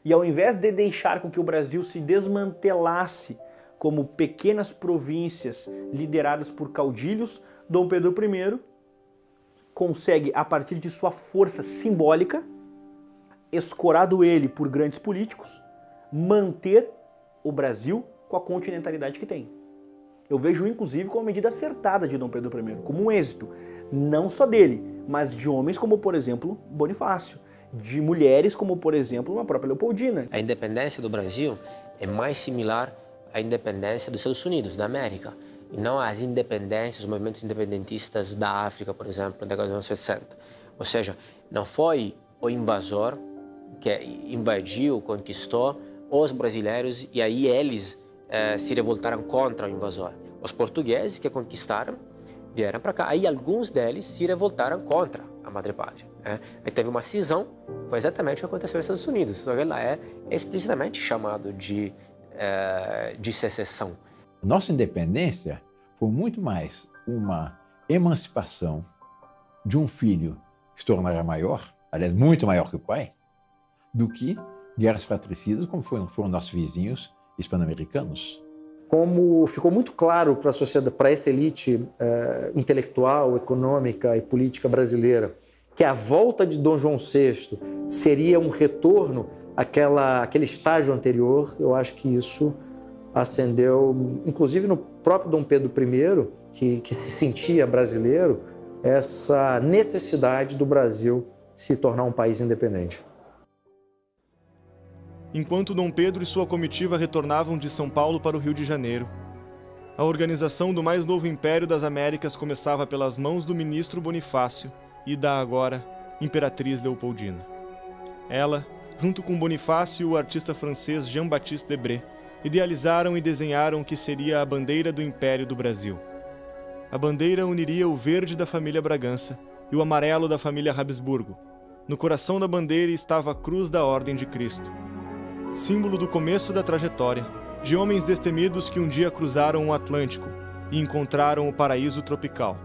E ao invés de deixar com que o Brasil se desmantelasse como pequenas províncias lideradas por caudilhos, Dom Pedro I consegue, a partir de sua força simbólica, escorado ele por grandes políticos, manter o Brasil com a continentalidade que tem. Eu vejo, inclusive, como uma medida acertada de Dom Pedro I, como um êxito, não só dele, mas de homens como, por exemplo, Bonifácio, de mulheres como, por exemplo, a própria Leopoldina. A independência do Brasil é mais similar à independência dos Estados Unidos, da América, e não às independências, os movimentos independentistas da África, por exemplo, na década dos anos 60. Ou seja, não foi o invasor que invadiu, conquistou os brasileiros e aí eles se revoltaram contra o invasor. Os portugueses que conquistaram vieram para cá, aí alguns deles se revoltaram contra a Madre-Pátria. Aí teve uma cisão, foi exatamente o que aconteceu nos Estados Unidos, só que lá é explicitamente chamado de secessão. Nossa independência foi muito mais uma emancipação de um filho que se tornara maior, aliás, muito maior que o pai, do que guerras fratricidas, como foram nossos vizinhos hispano-americanos. Como ficou muito claro para a sociedade, para essa elite intelectual, econômica e política brasileira, que a volta de Dom João VI seria um retorno àquele estágio anterior, eu acho que isso acendeu, inclusive no próprio Dom Pedro I, que se sentia brasileiro, essa necessidade do Brasil se tornar um país independente. Enquanto Dom Pedro e sua comitiva retornavam de São Paulo para o Rio de Janeiro, a organização do mais novo Império das Américas começava pelas mãos do ministro Bonifácio e da agora Imperatriz Leopoldina. Ela, junto com Bonifácio e o artista francês Jean-Baptiste Debré, idealizaram e desenharam o que seria a bandeira do Império do Brasil. A bandeira uniria o verde da família Bragança e o amarelo da família Habsburgo. No coração da bandeira estava a cruz da Ordem de Cristo, símbolo do começo da trajetória de homens destemidos que um dia cruzaram o Atlântico e encontraram o paraíso tropical.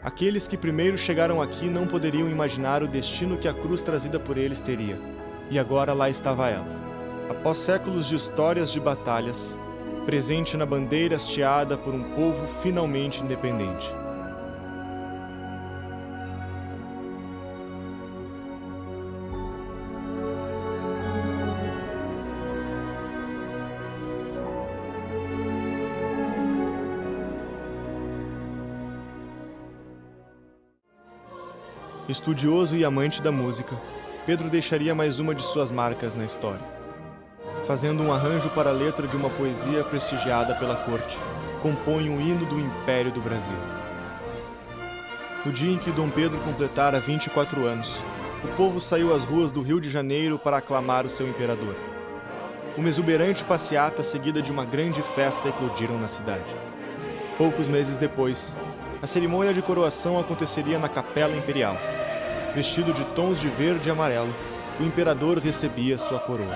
Aqueles que primeiro chegaram aqui não poderiam imaginar o destino que a cruz trazida por eles teria, e agora lá estava ela. Após séculos de histórias de batalhas, presente na bandeira hasteada por um povo finalmente independente. Estudioso e amante da música, Pedro deixaria mais uma de suas marcas na história, fazendo um arranjo para a letra de uma poesia prestigiada pela corte, compõe um hino do Império do Brasil. No dia em que Dom Pedro completara 24 anos, o povo saiu às ruas do Rio de Janeiro para aclamar o seu imperador. Uma exuberante passeata seguida de uma grande festa eclodiram na cidade. Poucos meses depois, a cerimônia de coroação aconteceria na Capela Imperial. Vestido de tons de verde e amarelo, o imperador recebia sua coroa.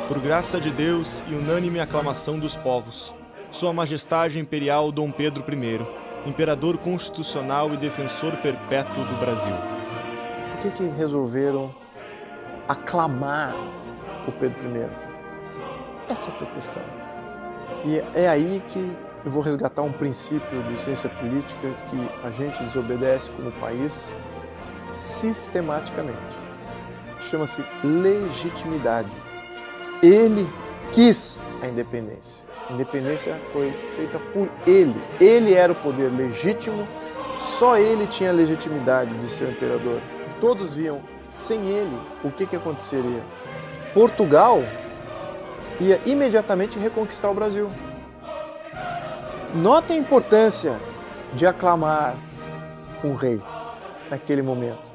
Por graça de Deus e unânime aclamação dos povos, Sua Majestade Imperial Dom Pedro I, imperador constitucional e defensor perpétuo do Brasil. Por que resolveram aclamar o Pedro I? Essa é a questão. E é aí que eu vou resgatar um princípio de ciência política que a gente desobedece como país sistematicamente. Chama-se legitimidade. Ele quis a independência. A independência foi feita por ele. Ele era o poder legítimo, só ele tinha a legitimidade de ser o imperador. Todos viam, sem ele, o que aconteceria? Portugal ia imediatamente reconquistar o Brasil. Note a importância de aclamar um rei naquele momento.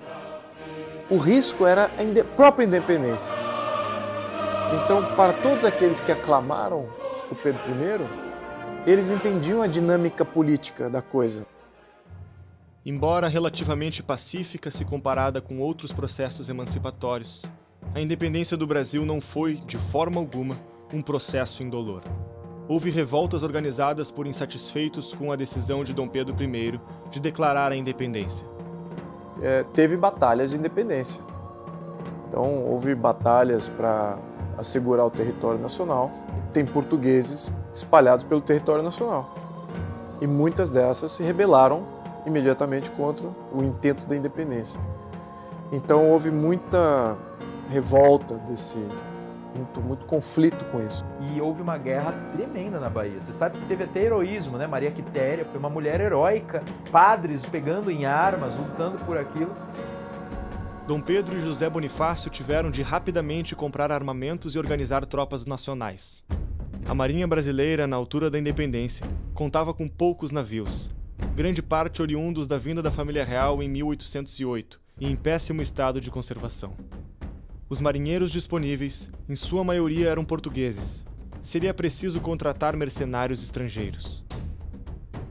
O risco era a própria independência. Então, para todos aqueles que aclamaram o Pedro I, eles entendiam a dinâmica política da coisa. Embora relativamente pacífica se comparada com outros processos emancipatórios, a independência do Brasil não foi, de forma alguma, um processo indolor. Houve revoltas organizadas por insatisfeitos com a decisão de Dom Pedro I de declarar a independência. Teve batalhas de independência. Então, houve batalhas para assegurar o território nacional. Tem portugueses espalhados pelo território nacional. E muitas dessas se rebelaram imediatamente contra o intento da independência. Então, houve muita revolta muito conflito com isso. E houve uma guerra tremenda na Bahia. Você sabe que teve até heroísmo, né? Maria Quitéria foi uma mulher heróica, padres pegando em armas, lutando por aquilo. Dom Pedro e José Bonifácio tiveram de rapidamente comprar armamentos e organizar tropas nacionais. A Marinha Brasileira, na altura da independência, contava com poucos navios, grande parte oriundos da vinda da família real em 1808 e em péssimo estado de conservação. Os marinheiros disponíveis, em sua maioria, eram portugueses. Seria preciso contratar mercenários estrangeiros.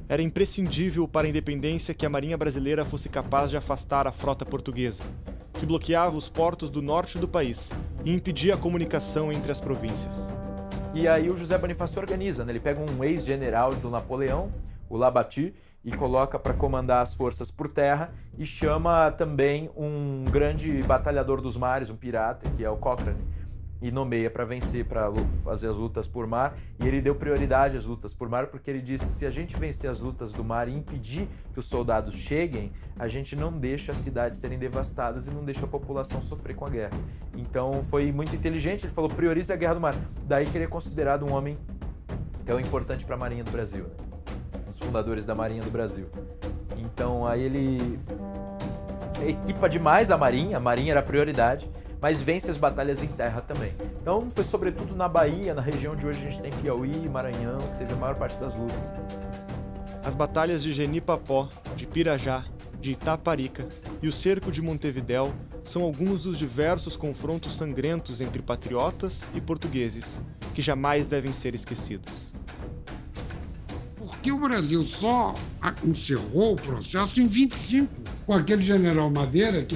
Era imprescindível para a independência que a Marinha Brasileira fosse capaz de afastar a frota portuguesa, que bloqueava os portos do norte do país e impedia a comunicação entre as províncias. E aí o José Bonifácio organiza, né? Ele pega um ex-general do Napoleão, o Labatut, e coloca para comandar as forças por terra e chama também um grande batalhador dos mares, um pirata, que é o Cochrane, e nomeia para vencer, para fazer as lutas por mar. E ele deu prioridade às lutas por mar porque ele disse que se a gente vencer as lutas do mar e impedir que os soldados cheguem, a gente não deixa as cidades serem devastadas e não deixa a população sofrer com a guerra. Então foi muito inteligente, ele falou, priorize a guerra do mar. Daí que ele é considerado um homem tão importante para a Marinha do Brasil, né? Os fundadores da Marinha do Brasil. Então aí ele equipa demais a Marinha era a prioridade, mas vence as batalhas em terra também. Então foi sobretudo na Bahia, na região de hoje a gente tem Piauí, Maranhão, que teve a maior parte das lutas. As batalhas de Genipapó, de Pirajá, de Itaparica e o cerco de Montevidéu são alguns dos diversos confrontos sangrentos entre patriotas e portugueses, que jamais devem ser esquecidos. Porque o Brasil só encerrou o processo em 25, com aquele general Madeira,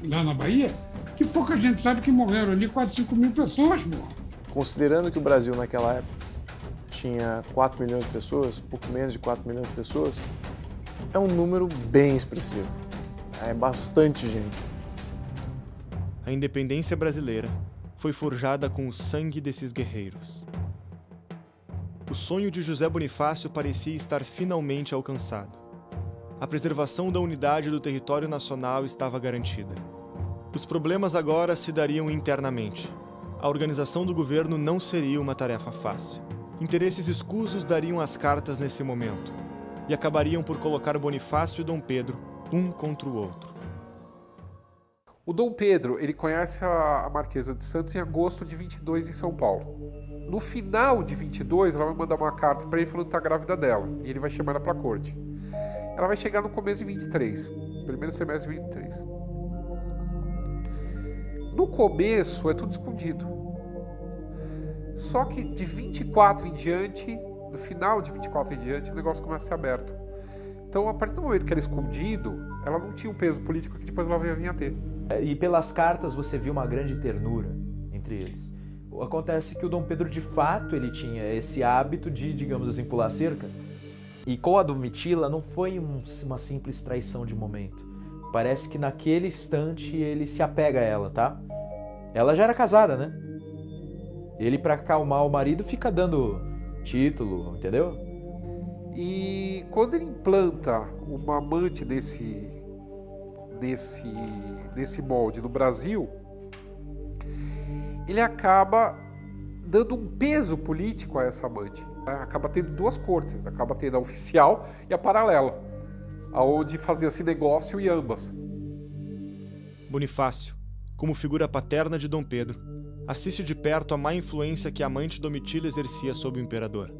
lá na Bahia, que pouca gente sabe que morreram ali, quase 5 mil pessoas morreram. Considerando que o Brasil naquela época tinha 4 milhões de pessoas, pouco menos de 4 milhões de pessoas, é um número bem expressivo. É bastante gente. A independência brasileira foi forjada com o sangue desses guerreiros. O sonho de José Bonifácio parecia estar finalmente alcançado. A preservação da unidade do território nacional estava garantida. Os problemas agora se dariam internamente. A organização do governo não seria uma tarefa fácil. Interesses escusos dariam as cartas nesse momento e acabariam por colocar Bonifácio e Dom Pedro um contra o outro. O Dom Pedro, ele conhece a Marquesa de Santos em agosto de 22 em São Paulo. No final de 22, ela vai mandar uma carta para ele falando que está grávida dela. E ele vai chamar ela para a corte. Ela vai chegar no começo de 23, primeiro semestre de 23. No começo é tudo escondido. Só que de 24 em diante, no final de 24 em diante, o negócio começa a ser aberto. Então, a partir do momento que era escondido, ela não tinha o peso político que depois ela ia vir a ter. E pelas cartas você viu uma grande ternura entre eles. Acontece que o Dom Pedro, de fato, ele tinha esse hábito de, digamos assim, pular a cerca. E com a Domitila não foi uma simples traição de momento. Parece que naquele instante ele se apega a ela, tá? Ela já era casada, né? Ele, pra acalmar o marido, fica dando título, entendeu? E quando ele implanta uma amante desse molde no Brasil, ele acaba dando um peso político a essa amante. Acaba tendo duas cortes, acaba tendo a oficial e a paralela, aonde fazia-se negócio em ambas. Bonifácio, como figura paterna de Dom Pedro, assiste de perto a má influência que a amante Domitila exercia sobre o imperador.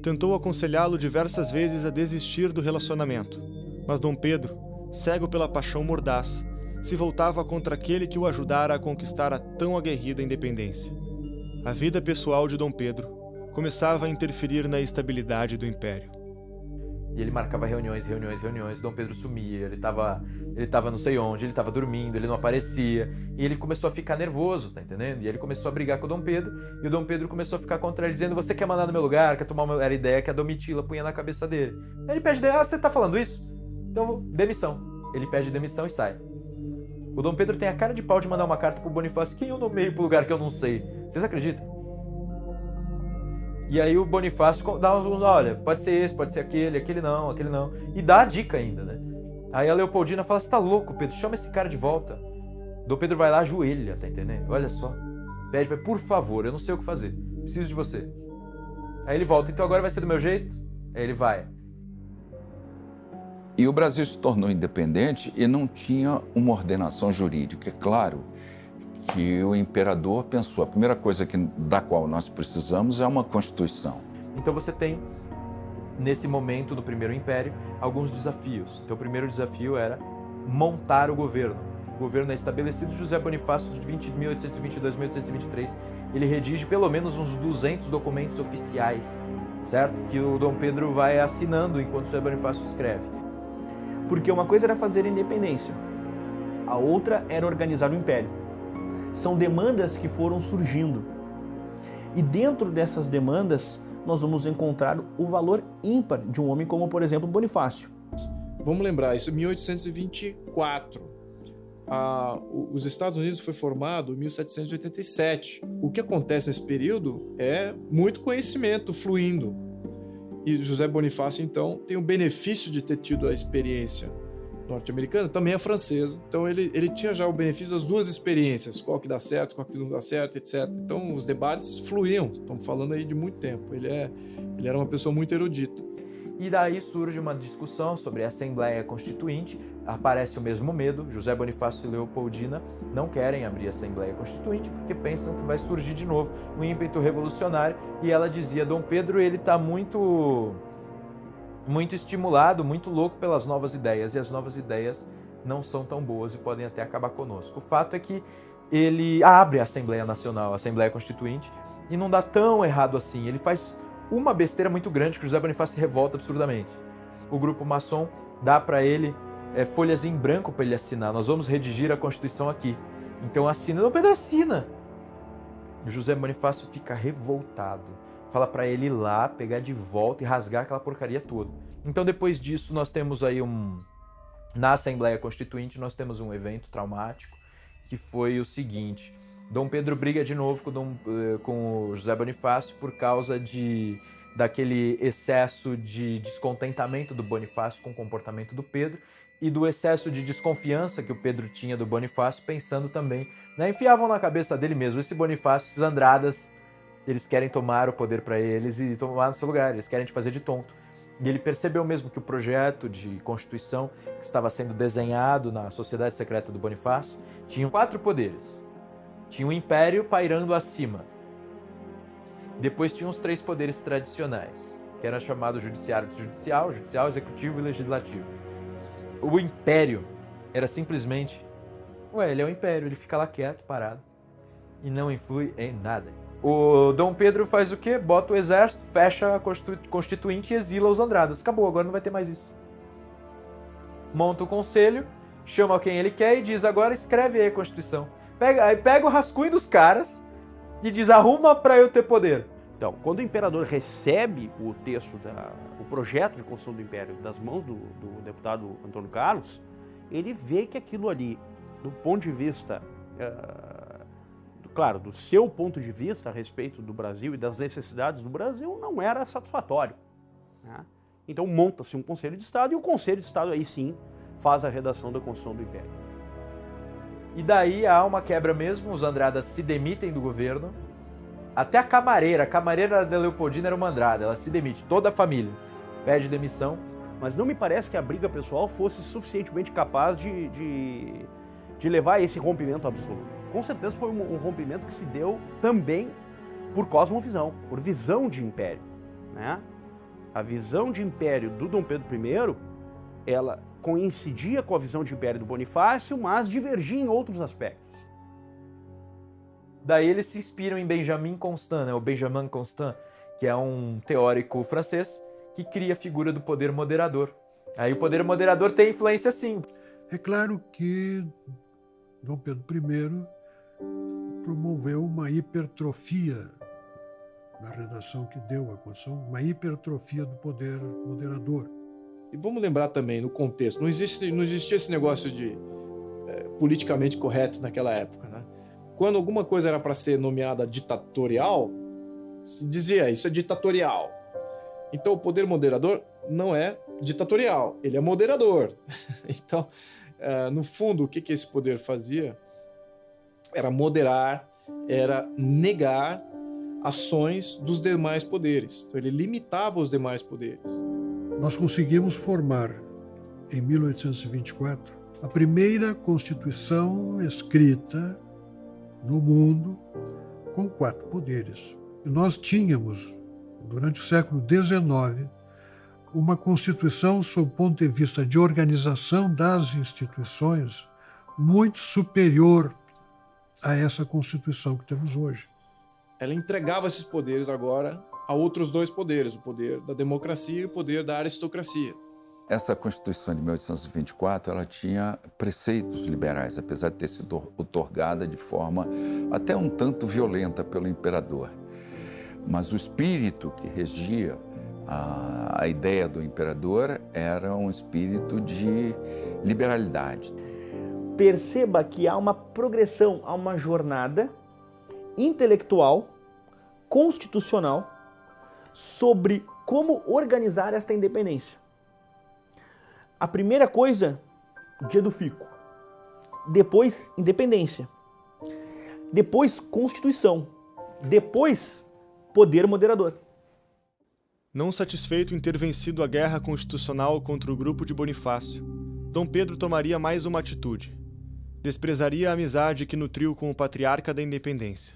Tentou aconselhá-lo diversas vezes a desistir do relacionamento, mas Dom Pedro, cego pela paixão mordaz, se voltava contra aquele que o ajudara a conquistar a tão aguerrida independência. A vida pessoal de Dom Pedro começava a interferir na estabilidade do império. E ele marcava reuniões, Dom Pedro sumia, ele tava não sei onde, ele tava dormindo, ele não aparecia, e ele começou a ficar nervoso, tá entendendo? E ele começou a brigar com o Dom Pedro, e o Dom Pedro começou a ficar contra ele, dizendo: você quer mandar no meu lugar, quer tomar uma... Era a ideia que a Domitila punha na cabeça dele. Aí ele pede: você tá falando isso? Então, demissão. Ele pede demissão e sai. O Dom Pedro tem a cara de pau de mandar uma carta pro Bonifácio: quem eu nomeio pro lugar que eu não sei? Vocês acreditam? E aí o Bonifácio dá uns, olha, pode ser esse, pode ser aquele não. E dá a dica ainda, né? Aí a Leopoldina fala: você tá louco, Pedro? Chama esse cara de volta. Dom Pedro vai lá, ajoelha, tá entendendo? Olha só. Pede, por favor, eu não sei o que fazer. Preciso de você. Aí ele volta: então agora vai ser do meu jeito? Aí ele vai. E o Brasil se tornou independente e não tinha uma ordenação jurídica. É claro que o imperador pensou: a primeira coisa da qual nós precisamos é uma Constituição. Então você tem, nesse momento do Primeiro Império, alguns desafios. Então o primeiro desafio era montar o governo. O governo é estabelecido. José Bonifácio, de 1822 a 1823, ele redige pelo menos uns 200 documentos oficiais, certo? Que o Dom Pedro vai assinando enquanto José Bonifácio escreve. Porque uma coisa era fazer a independência, a outra era organizar o império. São demandas que foram surgindo. E dentro dessas demandas, nós vamos encontrar o valor ímpar de um homem como, por exemplo, Bonifácio. Vamos lembrar, isso é 1824. Os Estados Unidos foi formado em 1787. O que acontece nesse período é muito conhecimento fluindo. E José Bonifácio, então, tem o benefício de ter tido a experiência norte-americana, também a francesa. Então ele tinha já o benefício das duas experiências, qual que dá certo, qual que não dá certo, etc. Então os debates fluíam, estamos falando aí de muito tempo. Ele era uma pessoa muito erudita. E daí surge uma discussão sobre a Assembleia Constituinte, aparece o mesmo medo. José Bonifácio e Leopoldina não querem abrir a Assembleia Constituinte porque pensam que vai surgir de novo um ímpeto revolucionário, e ela dizia: Dom Pedro, ele está muito estimulado, muito louco pelas novas ideias, e as novas ideias não são tão boas e podem até acabar conosco. O fato é que ele abre a Assembleia Nacional, a Assembleia Constituinte, e não dá tão errado assim. Ele faz uma besteira muito grande que o José Bonifácio se revolta absurdamente. O grupo maçom dá para ele folhas em branco para ele assinar: nós vamos redigir a Constituição aqui. Então assina. Dom Pedro assina. O José Bonifácio fica revoltado. Fala para ele ir lá, pegar de volta e rasgar aquela porcaria toda. Então depois disso nós temos aí na Assembleia Constituinte nós temos um evento traumático, que foi o seguinte: Dom Pedro briga de novo com o José Bonifácio por causa daquele excesso de descontentamento do Bonifácio com o comportamento do Pedro e do excesso de desconfiança que o Pedro tinha do Bonifácio, pensando também, né, enfiavam na cabeça dele mesmo: esse Bonifácio, esses Andradas, eles querem tomar o poder para eles e tomar no seu lugar, eles querem te fazer de tonto. E ele percebeu mesmo que o projeto de Constituição que estava sendo desenhado na Sociedade Secreta do Bonifácio tinha 4 poderes. Tinha o Império pairando acima. Depois tinha os 3 poderes tradicionais, que era chamado Judiciário, Executivo e Legislativo. O Império era simplesmente... ele é o Império, ele fica lá quieto, parado, e não influi em nada. O Dom Pedro faz o quê? Bota o exército, fecha a Constituinte e exila os Andradas. Acabou, agora não vai ter mais isso. Monta o conselho chama quem ele quer e diz, agora escreve aí a Constituição. Aí pega o rascunho dos caras e diz, arruma para eu ter poder. Então, quando o imperador recebe o texto, o projeto de Constituição do Império das mãos do deputado Antônio Carlos, ele vê que aquilo ali, do ponto de vista, claro, do seu ponto de vista a respeito do Brasil e das necessidades do Brasil, não era satisfatório, né? Então monta-se um Conselho de Estado e o Conselho de Estado aí sim faz a redação da Constituição do Império. E daí há uma quebra mesmo, os Andradas se demitem do governo, até a camareira da Leopoldina era uma Andrada, ela se demite, toda a família pede demissão. Mas não me parece que a briga pessoal fosse suficientemente capaz de levar a esse rompimento absoluto. Com certeza foi um rompimento que se deu também por cosmovisão, por visão de império, né? A visão de império do Dom Pedro I, ela coincidia com a visão de império do Bonifácio, mas divergia em outros aspectos. Daí eles se inspiram em Benjamin Constant, né? O Benjamin Constant, que é um teórico francês, que cria a figura do poder moderador. Aí o poder moderador tem influência sim. É claro que Dom Pedro I promoveu uma hipertrofia na redação que deu a Constituição, uma hipertrofia do poder moderador. E vamos lembrar também, no contexto, não existia esse negócio de politicamente correto naquela época, né? Quando alguma coisa era para ser nomeada ditatorial, se dizia, isso é ditatorial. Então, o poder moderador não é ditatorial, ele é moderador. Então, no fundo, o que esse poder fazia era moderar, era negar ações dos demais poderes. Então, ele limitava os demais poderes. Nós conseguimos formar, em 1824, a primeira Constituição escrita no mundo com 4 poderes. E nós tínhamos, durante o século XIX, uma Constituição, sob o ponto de vista de organização das instituições, muito superior a essa Constituição que temos hoje. Ela entregava esses poderes agora a outros 2 poderes, o poder da democracia e o poder da aristocracia. Essa Constituição de 1824, ela tinha preceitos liberais, apesar de ter sido outorgada de forma até um tanto violenta pelo imperador. Mas o espírito que regia a ideia do imperador era um espírito de liberalidade. Perceba que há uma progressão, há uma jornada intelectual, constitucional, sobre como organizar esta independência. A primeira coisa, dia do fico. Depois, independência. Depois, Constituição. Depois, poder moderador. Não satisfeito em ter vencido a guerra constitucional contra o grupo de Bonifácio, Dom Pedro tomaria mais uma atitude. Desprezaria a amizade que nutriu com o patriarca da independência.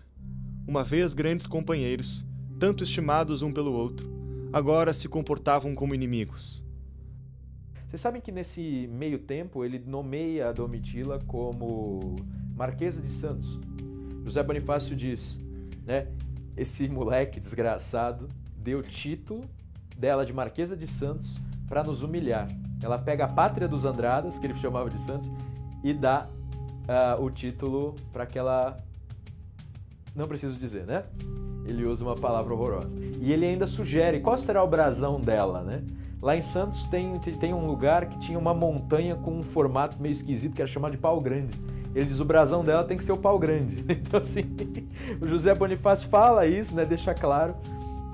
Uma vez grandes companheiros, tanto estimados um pelo outro, agora se comportavam como inimigos. Vocês sabem que nesse meio tempo ele nomeia a Domitila como Marquesa de Santos. José Bonifácio diz, né, esse moleque desgraçado deu título dela de Marquesa de Santos para nos humilhar. Ela pega a pátria dos Andradas, que ele chamava de Santos, e dá o título para aquela... Não preciso dizer, né? Ele usa uma palavra horrorosa. E ele ainda sugere qual será o brasão dela, né? Lá em Santos tem um lugar que tinha uma montanha com um formato meio esquisito que era chamado de pau grande. Ele diz o brasão dela tem que ser o pau grande. Então assim, o José Bonifácio fala isso, né? Deixa claro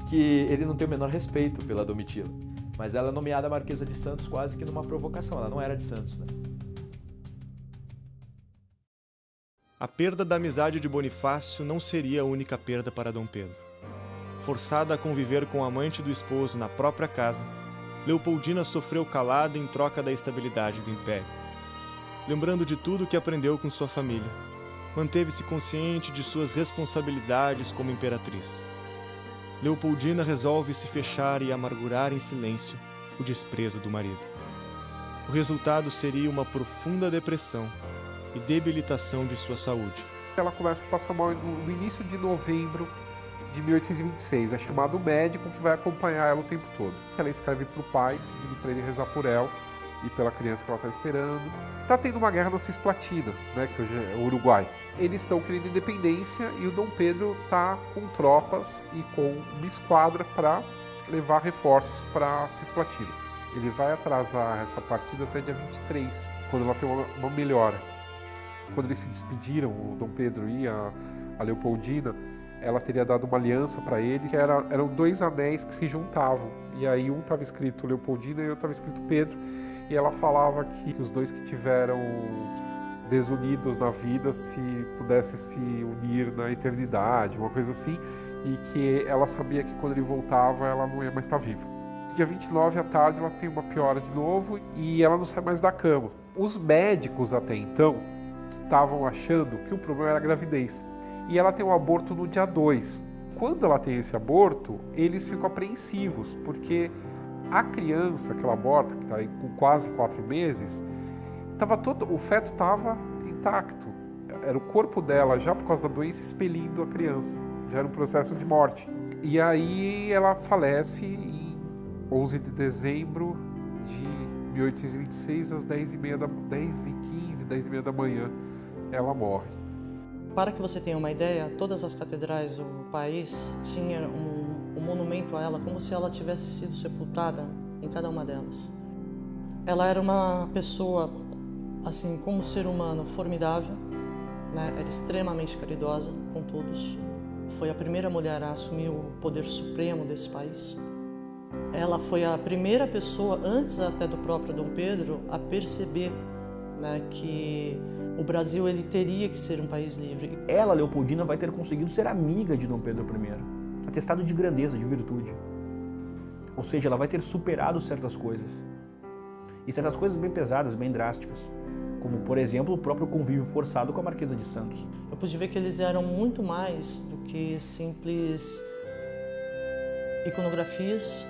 que ele não tem o menor respeito pela Domitila. Mas ela é nomeada Marquesa de Santos quase que numa provocação. Ela não era de Santos, né? A perda da amizade de Bonifácio não seria a única perda para Dom Pedro. Forçada a conviver com o amante do esposo na própria casa, Leopoldina sofreu calada em troca da estabilidade do império. Lembrando de tudo que aprendeu com sua família, manteve-se consciente de suas responsabilidades como imperatriz. Leopoldina resolve se fechar e amargurar em silêncio o desprezo do marido. O resultado seria uma profunda depressão e debilitação de sua saúde. Ela começa a passar mal no início de novembro de 1826. É chamado o médico que vai acompanhar ela o tempo todo. Ela escreve para o pai, pedindo para ele rezar por ela, e pela criança que ela está esperando. Está tendo uma guerra na Cisplatina, né, que hoje é o Uruguai. Eles estão querendo independência e o Dom Pedro está com tropas e com uma esquadra para levar reforços para a Cisplatina. Ele vai atrasar essa partida até dia 23, quando ela tem uma melhora. Quando eles se despediram, o Dom Pedro e a Leopoldina, ela teria dado uma aliança para ele, que eram 2 anéis que se juntavam. E aí um estava escrito Leopoldina e outro estava escrito Pedro. E ela falava que os 2 que tiveram desunidos na vida se pudessem se unir na eternidade, uma coisa assim. E que ela sabia que quando ele voltava, ela não ia mais estar viva. Dia 29 à tarde, ela tem uma piora de novo e ela não sai mais da cama. Os médicos até então estavam achando que o problema era a gravidez. E ela tem um aborto no dia 2. Quando ela tem esse aborto, eles ficam apreensivos, porque a criança que ela aborta, que está com quase 4 meses, o feto estava intacto. Era o corpo dela, já por causa da doença, expelindo a criança. Já era um processo de morte. E aí ela falece em 11 de dezembro de 1826, às 10h15 da manhã, ela morre. Para que você tenha uma ideia, todas as catedrais do país tinham um monumento a ela, como se ela tivesse sido sepultada em cada uma delas. Ela era uma pessoa, assim, como ser humano, formidável, né? Era extremamente caridosa com todos. Foi a primeira mulher a assumir o poder supremo desse país. Ela foi a primeira pessoa, antes até do próprio Dom Pedro, a perceber, né, que o Brasil ele teria que ser um país livre. Ela, Leopoldina, vai ter conseguido ser amiga de Dom Pedro I, atestado de grandeza, de virtude. Ou seja, ela vai ter superado certas coisas. E certas coisas bem pesadas, bem drásticas. Como, por exemplo, o próprio convívio forçado com a Marquesa de Santos. Eu pude ver que eles eram muito mais do que simples iconografias,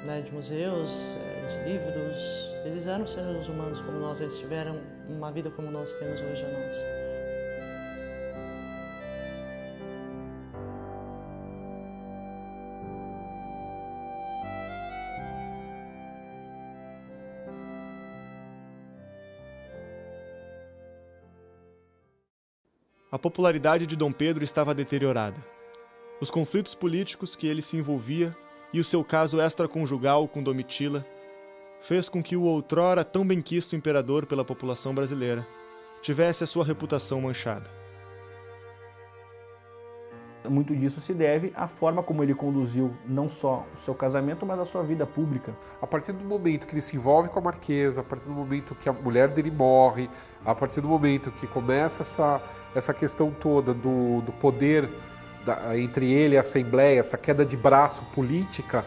né, de museus, de livros. Eles eram seres humanos como nós, eles tiveram uma vida como nós temos hoje a nós. A popularidade de Dom Pedro estava deteriorada. Os conflitos políticos que ele se envolvia e o seu caso extraconjugal com Domitila fez com que o outrora tão benquisto imperador pela população brasileira tivesse a sua reputação manchada. Muito disso se deve à forma como ele conduziu não só o seu casamento, mas a sua vida pública. A partir do momento que ele se envolve com a Marquesa, a partir do momento que a mulher dele morre, a partir do momento que começa essa questão toda do poder entre ele e a Assembleia, essa queda de braço política,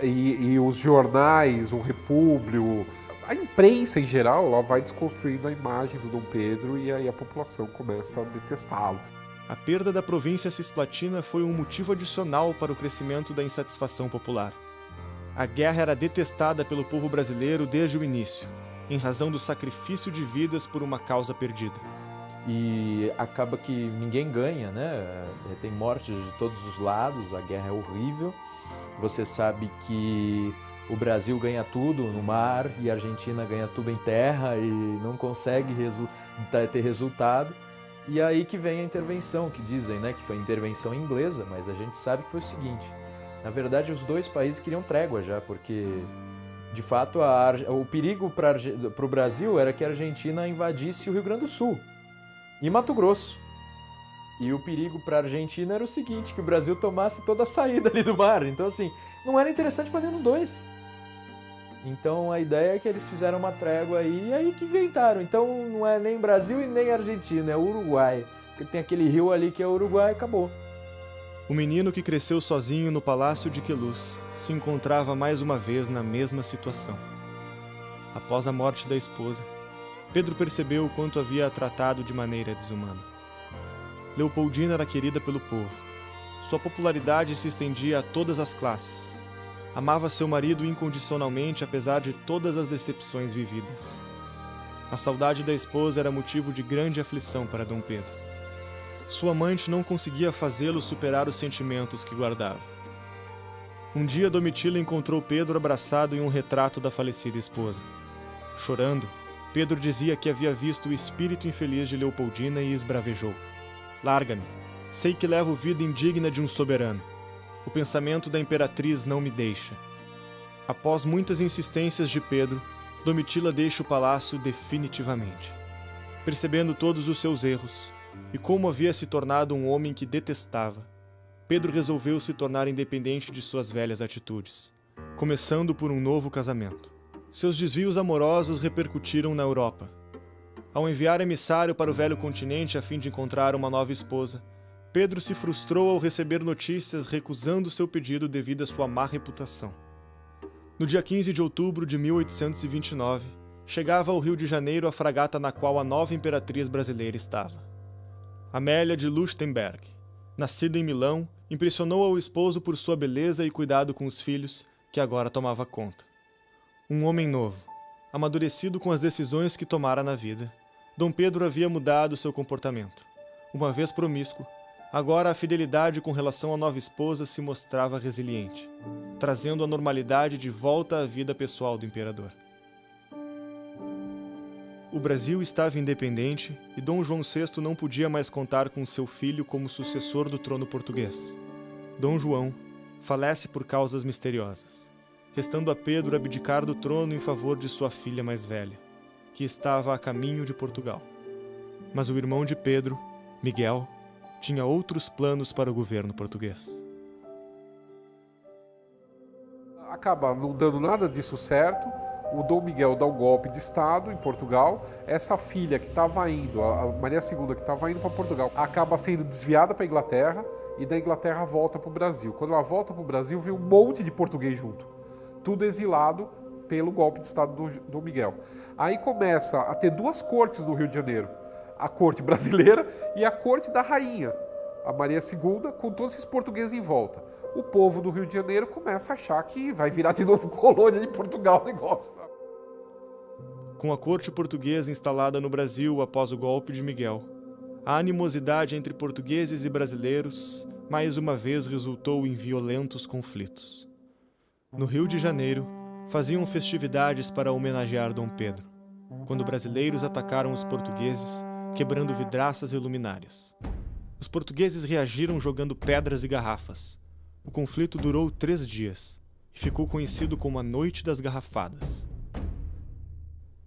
e os jornais, o Repúblio, a imprensa em geral, ela vai desconstruindo a imagem do Dom Pedro e aí a população começa a detestá-lo. A perda da província cisplatina foi um motivo adicional para o crescimento da insatisfação popular. A guerra era detestada pelo povo brasileiro desde o início, em razão do sacrifício de vidas por uma causa perdida. E acaba que ninguém ganha, né? Tem mortes de todos os lados, a guerra é horrível. Você sabe que o Brasil ganha tudo no mar e a Argentina ganha tudo em terra e não consegue ter resultado. E aí que vem a intervenção, que dizem, né, que foi intervenção inglesa, mas a gente sabe que foi o seguinte: na verdade, os dois países queriam trégua já, porque, de fato, o perigo para o Brasil era que a Argentina invadisse o Rio Grande do Sul e Mato Grosso. E o perigo para a Argentina era o seguinte, que o Brasil tomasse toda a saída ali do mar. Então, assim, não era interessante para nenhum dos dois. Então, a ideia é que eles fizeram uma trégua aí, e aí que inventaram. Então, não é nem Brasil e nem Argentina, é Uruguai. Porque tem aquele rio ali que é Uruguai e acabou. O menino que cresceu sozinho no Palácio de Queluz se encontrava mais uma vez na mesma situação. Após a morte da esposa, Pedro percebeu o quanto havia a tratado de maneira desumana. Leopoldina era querida pelo povo. Sua popularidade se estendia a todas as classes. Amava seu marido incondicionalmente, apesar de todas as decepções vividas. A saudade da esposa era motivo de grande aflição para Dom Pedro. Sua amante não conseguia fazê-lo superar os sentimentos que guardava. Um dia, Domitila encontrou Pedro abraçado em um retrato da falecida esposa. Chorando, Pedro dizia que havia visto o espírito infeliz de Leopoldina e esbravejou: "Larga-me, sei que levo vida indigna de um soberano. O pensamento da imperatriz não me deixa." Após muitas insistências de Pedro, Domitila deixa o palácio definitivamente. Percebendo todos os seus erros e como havia se tornado um homem que detestava, Pedro resolveu se tornar independente de suas velhas atitudes, começando por um novo casamento. Seus desvios amorosos repercutiram na Europa. Ao enviar emissário para o velho continente a fim de encontrar uma nova esposa, Pedro se frustrou ao receber notícias recusando seu pedido devido à sua má reputação. No dia 15 de outubro de 1829, chegava ao Rio de Janeiro a fragata na qual a nova imperatriz brasileira estava. Amélia de Leuchtenberg, nascida em Milão, impressionou ao esposo por sua beleza e cuidado com os filhos, que agora tomava conta. Um homem novo, amadurecido com as decisões que tomara na vida, Dom Pedro havia mudado seu comportamento. Uma vez promíscuo, agora a fidelidade com relação à nova esposa se mostrava resiliente, trazendo a normalidade de volta à vida pessoal do imperador. O Brasil estava independente e Dom João VI não podia mais contar com seu filho como sucessor do trono português. Dom João falece por causas misteriosas, restando a Pedro abdicar do trono em favor de sua filha mais velha, que estava a caminho de Portugal. Mas o irmão de Pedro, Miguel, tinha outros planos para o governo português. Acaba não dando nada disso certo. O Dom Miguel dá um golpe de Estado em Portugal. Essa filha que estava indo, a Maria II, que estava indo para Portugal, acaba sendo desviada para a Inglaterra e da Inglaterra volta para o Brasil. Quando ela volta para o Brasil, vem um monte de português junto. Tudo exilado pelo golpe de Estado do Dom Miguel. Aí começa a ter duas cortes no Rio de Janeiro. A corte brasileira e a corte da rainha, a Maria II, com todos esses portugueses em volta. O povo do Rio de Janeiro começa a achar que vai virar de novo colônia de Portugal o negócio. Com a corte portuguesa instalada no Brasil após o golpe de Miguel, a animosidade entre portugueses e brasileiros mais uma vez resultou em violentos conflitos. No Rio de Janeiro, faziam festividades para homenagear Dom Pedro, quando brasileiros atacaram os portugueses, quebrando vidraças e luminárias. Os portugueses reagiram jogando pedras e garrafas. O conflito durou 3 dias e ficou conhecido como a Noite das Garrafadas.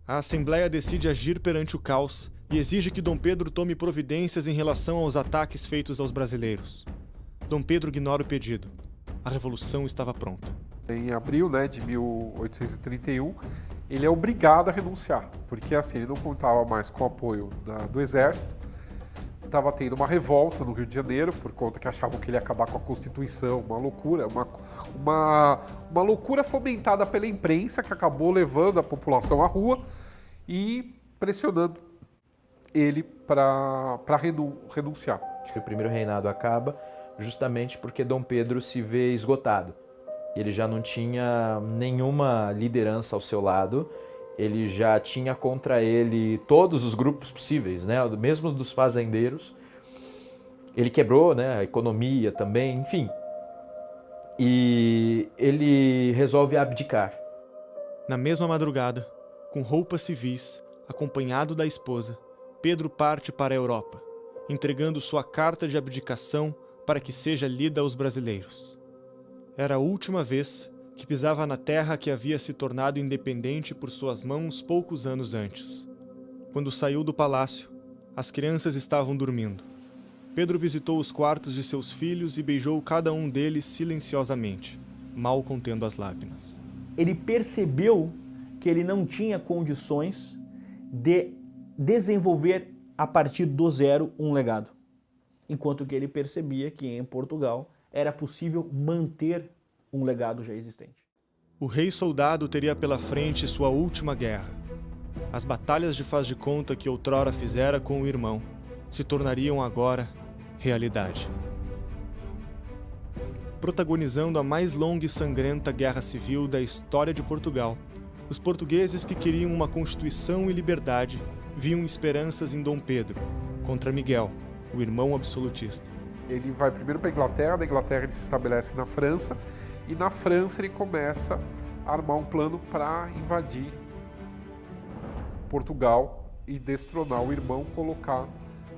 A Assembleia decide agir perante o caos e exige que Dom Pedro tome providências em relação aos ataques feitos aos brasileiros. Dom Pedro ignora o pedido. A revolução estava pronta. Em abril, de 1831, ele é obrigado a renunciar, porque assim, ele não contava mais com o apoio do exército. Estava tendo uma revolta no Rio de Janeiro, por conta que achavam que ele ia acabar com a Constituição, uma loucura, uma loucura fomentada pela imprensa, que acabou levando a população à rua e pressionando ele para renunciar. O primeiro reinado acaba justamente porque Dom Pedro se vê esgotado. Ele já não tinha nenhuma liderança ao seu lado, ele já tinha contra ele todos os grupos possíveis, mesmo dos fazendeiros. Ele quebrou, a economia também, enfim. E ele resolve abdicar. Na mesma madrugada, com roupas civis, acompanhado da esposa, Pedro parte para a Europa, entregando sua carta de abdicação para que seja lida aos brasileiros. Era a última vez que pisava na terra que havia se tornado independente por suas mãos poucos anos antes. Quando saiu do palácio, as crianças estavam dormindo. Pedro visitou os quartos de seus filhos e beijou cada um deles silenciosamente, mal contendo as lágrimas. Ele percebeu que ele não tinha condições de desenvolver a partir do zero um legado, enquanto que ele percebia que em Portugal era possível manter um legado já existente. O rei soldado teria pela frente sua última guerra. As batalhas de faz de conta que outrora fizera com o irmão se tornariam agora realidade. Protagonizando a mais longa e sangrenta guerra civil da história de Portugal, os portugueses que queriam uma constituição e liberdade viam esperanças em Dom Pedro contra Miguel, o irmão absolutista. Ele vai primeiro para a Inglaterra, da Inglaterra ele se estabelece na França, e na França ele começa a armar um plano para invadir Portugal e destronar o irmão, colocar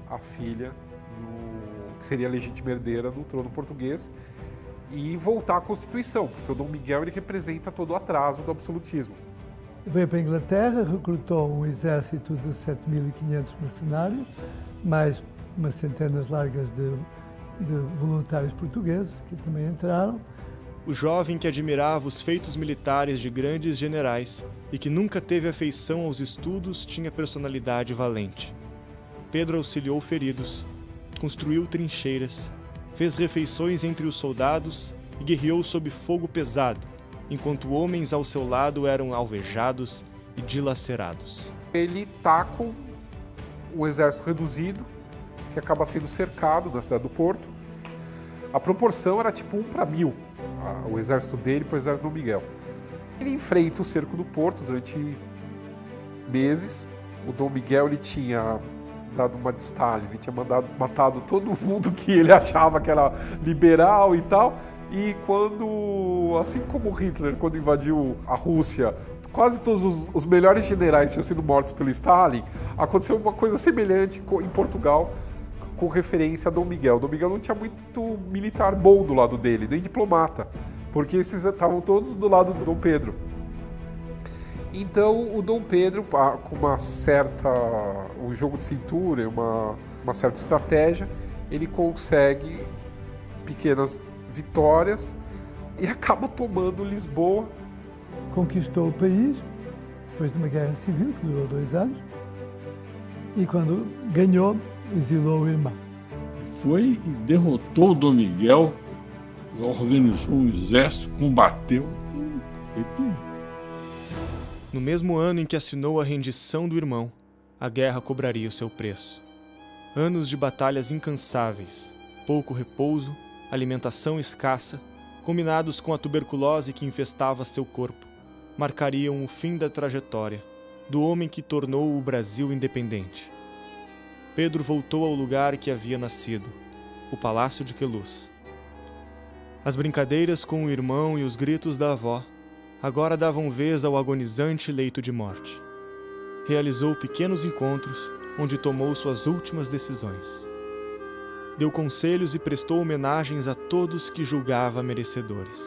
a filha, que seria a legítima herdeira, no trono português e voltar à Constituição, porque o Dom Miguel ele representa todo o atraso do absolutismo. Veio para a Inglaterra, recrutou um exército de 7.500 mercenários, mais umas centenas largas de voluntários portugueses que também entraram. O jovem que admirava os feitos militares de grandes generais e que nunca teve afeição aos estudos tinha personalidade valente. Pedro auxiliou feridos, construiu trincheiras, fez refeições entre os soldados e guerreou sob fogo pesado, enquanto homens ao seu lado eram alvejados e dilacerados. Ele está com um exército reduzido, que acaba sendo cercado na cidade do Porto. A proporção era tipo 1:1000, o exército dele para o exército do Dom Miguel. Ele enfrenta o cerco do Porto durante meses. O Dom Miguel ele tinha dado uma de Stalin, ele tinha matado todo mundo que ele achava que era liberal e tal. E quando, assim como Hitler, quando invadiu a Rússia, quase todos os melhores generais tinham sido mortos pelo Stalin, aconteceu uma coisa semelhante em Portugal, com referência a Dom Miguel. Dom Miguel não tinha muito militar bom do lado dele, nem diplomata, porque esses estavam todos do lado do Dom Pedro. Então o Dom Pedro, com um jogo de cintura, uma certa estratégia, ele consegue pequenas vitórias e acaba tomando Lisboa. Conquistou o país, depois de uma guerra civil que durou 2 anos, e quando ganhou, exilou o irmão. Foi e derrotou o Dom Miguel, organizou um exército, combateu, fez tudo. No mesmo ano em que assinou a rendição do irmão, a guerra cobraria o seu preço. Anos de batalhas incansáveis, pouco repouso, alimentação escassa, combinados com a tuberculose que infestava seu corpo, marcariam o fim da trajetória do homem que tornou o Brasil independente. Pedro voltou ao lugar que havia nascido, o Palácio de Queluz. As brincadeiras com o irmão e os gritos da avó agora davam vez ao agonizante leito de morte. Realizou pequenos encontros onde tomou suas últimas decisões. Deu conselhos e prestou homenagens a todos que julgava merecedores.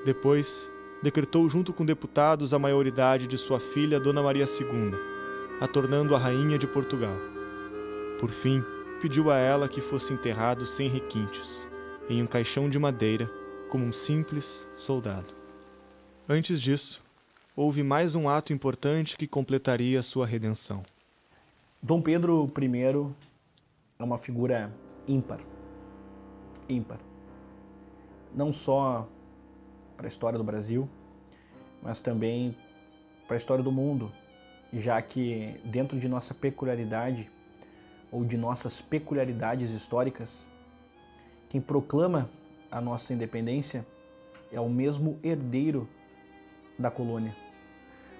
Depois, decretou junto com deputados a maioridade de sua filha Dona Maria II, a tornando a rainha de Portugal. Por fim, pediu a ela que fosse enterrado sem requintes, em um caixão de madeira, como um simples soldado. Antes disso, houve mais um ato importante que completaria sua redenção. Dom Pedro I é uma figura ímpar. Ímpar. Não só para a história do Brasil, mas também para a história do mundo, já que dentro de nossa peculiaridade, ou de nossas peculiaridades históricas, quem proclama a nossa independência é o mesmo herdeiro da colônia.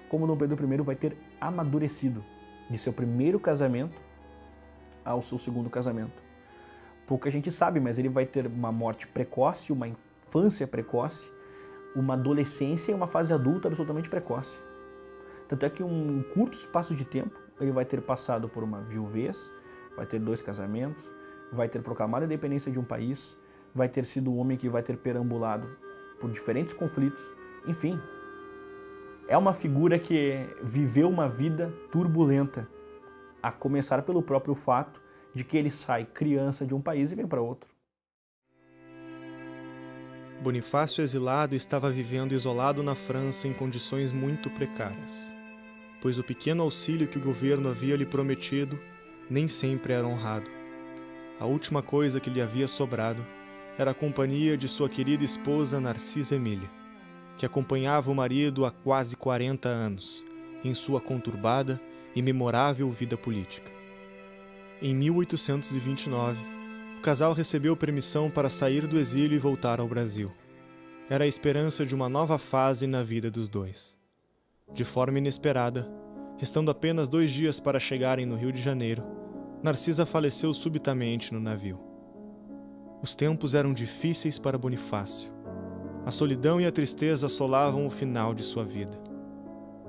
Como Dom Pedro I vai ter amadurecido de seu primeiro casamento ao seu segundo casamento. Pouca gente sabe, mas ele vai ter uma morte precoce, uma infância precoce, uma adolescência e uma fase adulta absolutamente precoce. Tanto é que em um curto espaço de tempo, ele vai ter passado por uma viuvez, vai ter 2 casamentos, vai ter proclamado a independência de um país, vai ter sido um homem que vai ter perambulado por diferentes conflitos, enfim. É uma figura que viveu uma vida turbulenta, a começar pelo próprio fato de que ele sai criança de um país e vem para outro. Bonifácio, exilado, estava vivendo isolado na França em condições muito precárias, pois o pequeno auxílio que o governo havia lhe prometido nem sempre era honrado. A última coisa que lhe havia sobrado era a companhia de sua querida esposa Narcisa Emília, que acompanhava o marido há quase 40 anos, em sua conturbada e memorável vida política. Em 1829, o casal recebeu permissão para sair do exílio e voltar ao Brasil. Era a esperança de uma nova fase na vida dos dois. De forma inesperada, restando apenas 2 dias para chegarem no Rio de Janeiro, Narcisa faleceu subitamente no navio. Os tempos eram difíceis para Bonifácio. A solidão e a tristeza assolavam o final de sua vida.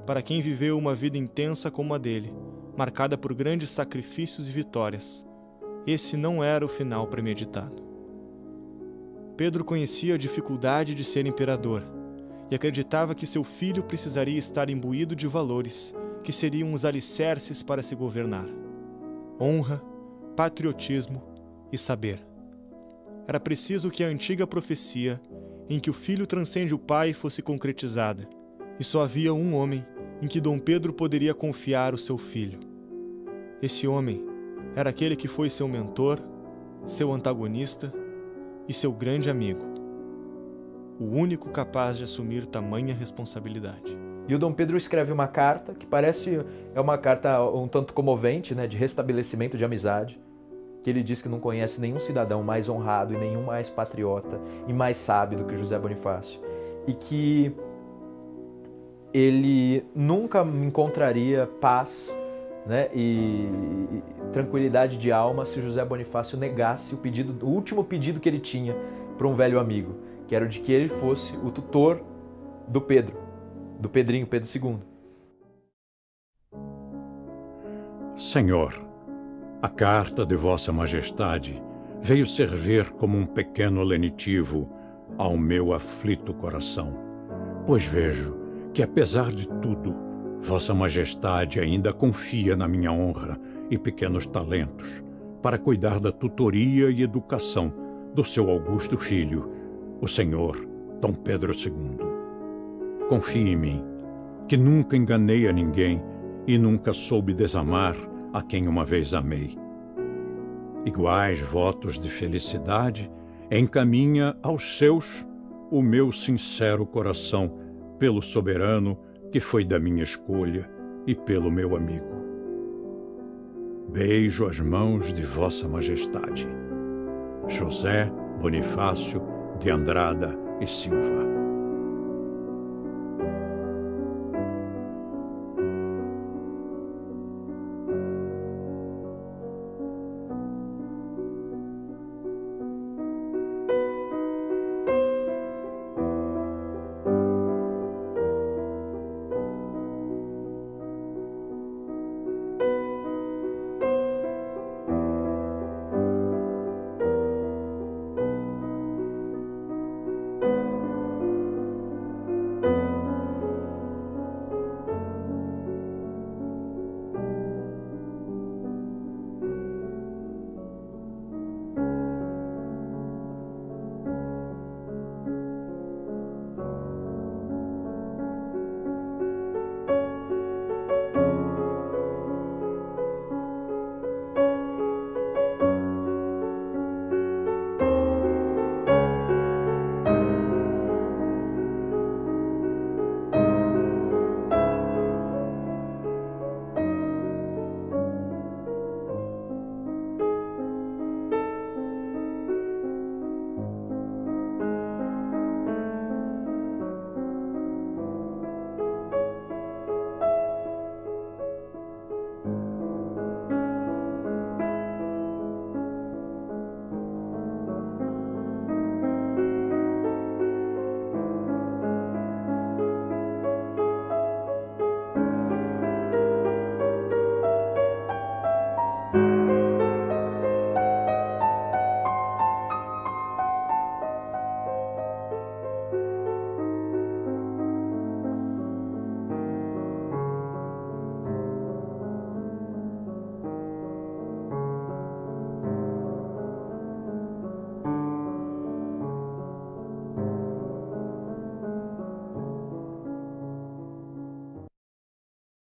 para quem viveu uma vida intensa como a dele, marcada por grandes sacrifícios e vitórias. Esse não era o final premeditado. Pedro conhecia a dificuldade de ser imperador e acreditava que seu filho precisaria estar imbuído de valores que seriam os alicerces para se governar: honra, patriotismo e saber. Era preciso que a antiga profecia, em que o filho transcende o pai, fosse concretizada, e só havia um homem em que Dom Pedro poderia confiar o seu filho. Esse homem era aquele que foi seu mentor, seu antagonista e seu grande amigo, o único capaz de assumir tamanha responsabilidade. E o Dom Pedro escreve uma carta que parece uma carta um tanto comovente, né, de restabelecimento de amizade, que ele diz que não conhece nenhum cidadão mais honrado e nenhum mais patriota e mais sábio do que José Bonifácio, e que ele nunca encontraria paz, né, e tranquilidade de alma se José Bonifácio negasse o último pedido que ele tinha para um velho amigo, que era o de que ele fosse o tutor do Pedrinho, Pedro II. Senhor, a carta de Vossa Majestade veio servir como um pequeno lenitivo ao meu aflito coração, pois vejo que, apesar de tudo, Vossa Majestade ainda confia na minha honra e pequenos talentos para cuidar da tutoria e educação do seu augusto filho, o Senhor Dom Pedro II. Confie em mim, que nunca enganei a ninguém e nunca soube desamar a quem uma vez amei. Iguais votos de felicidade encaminha aos seus o meu sincero coração pelo soberano que foi da minha escolha e pelo meu amigo. Beijo as mãos de Vossa Majestade. José Bonifácio de Andrada e Silva.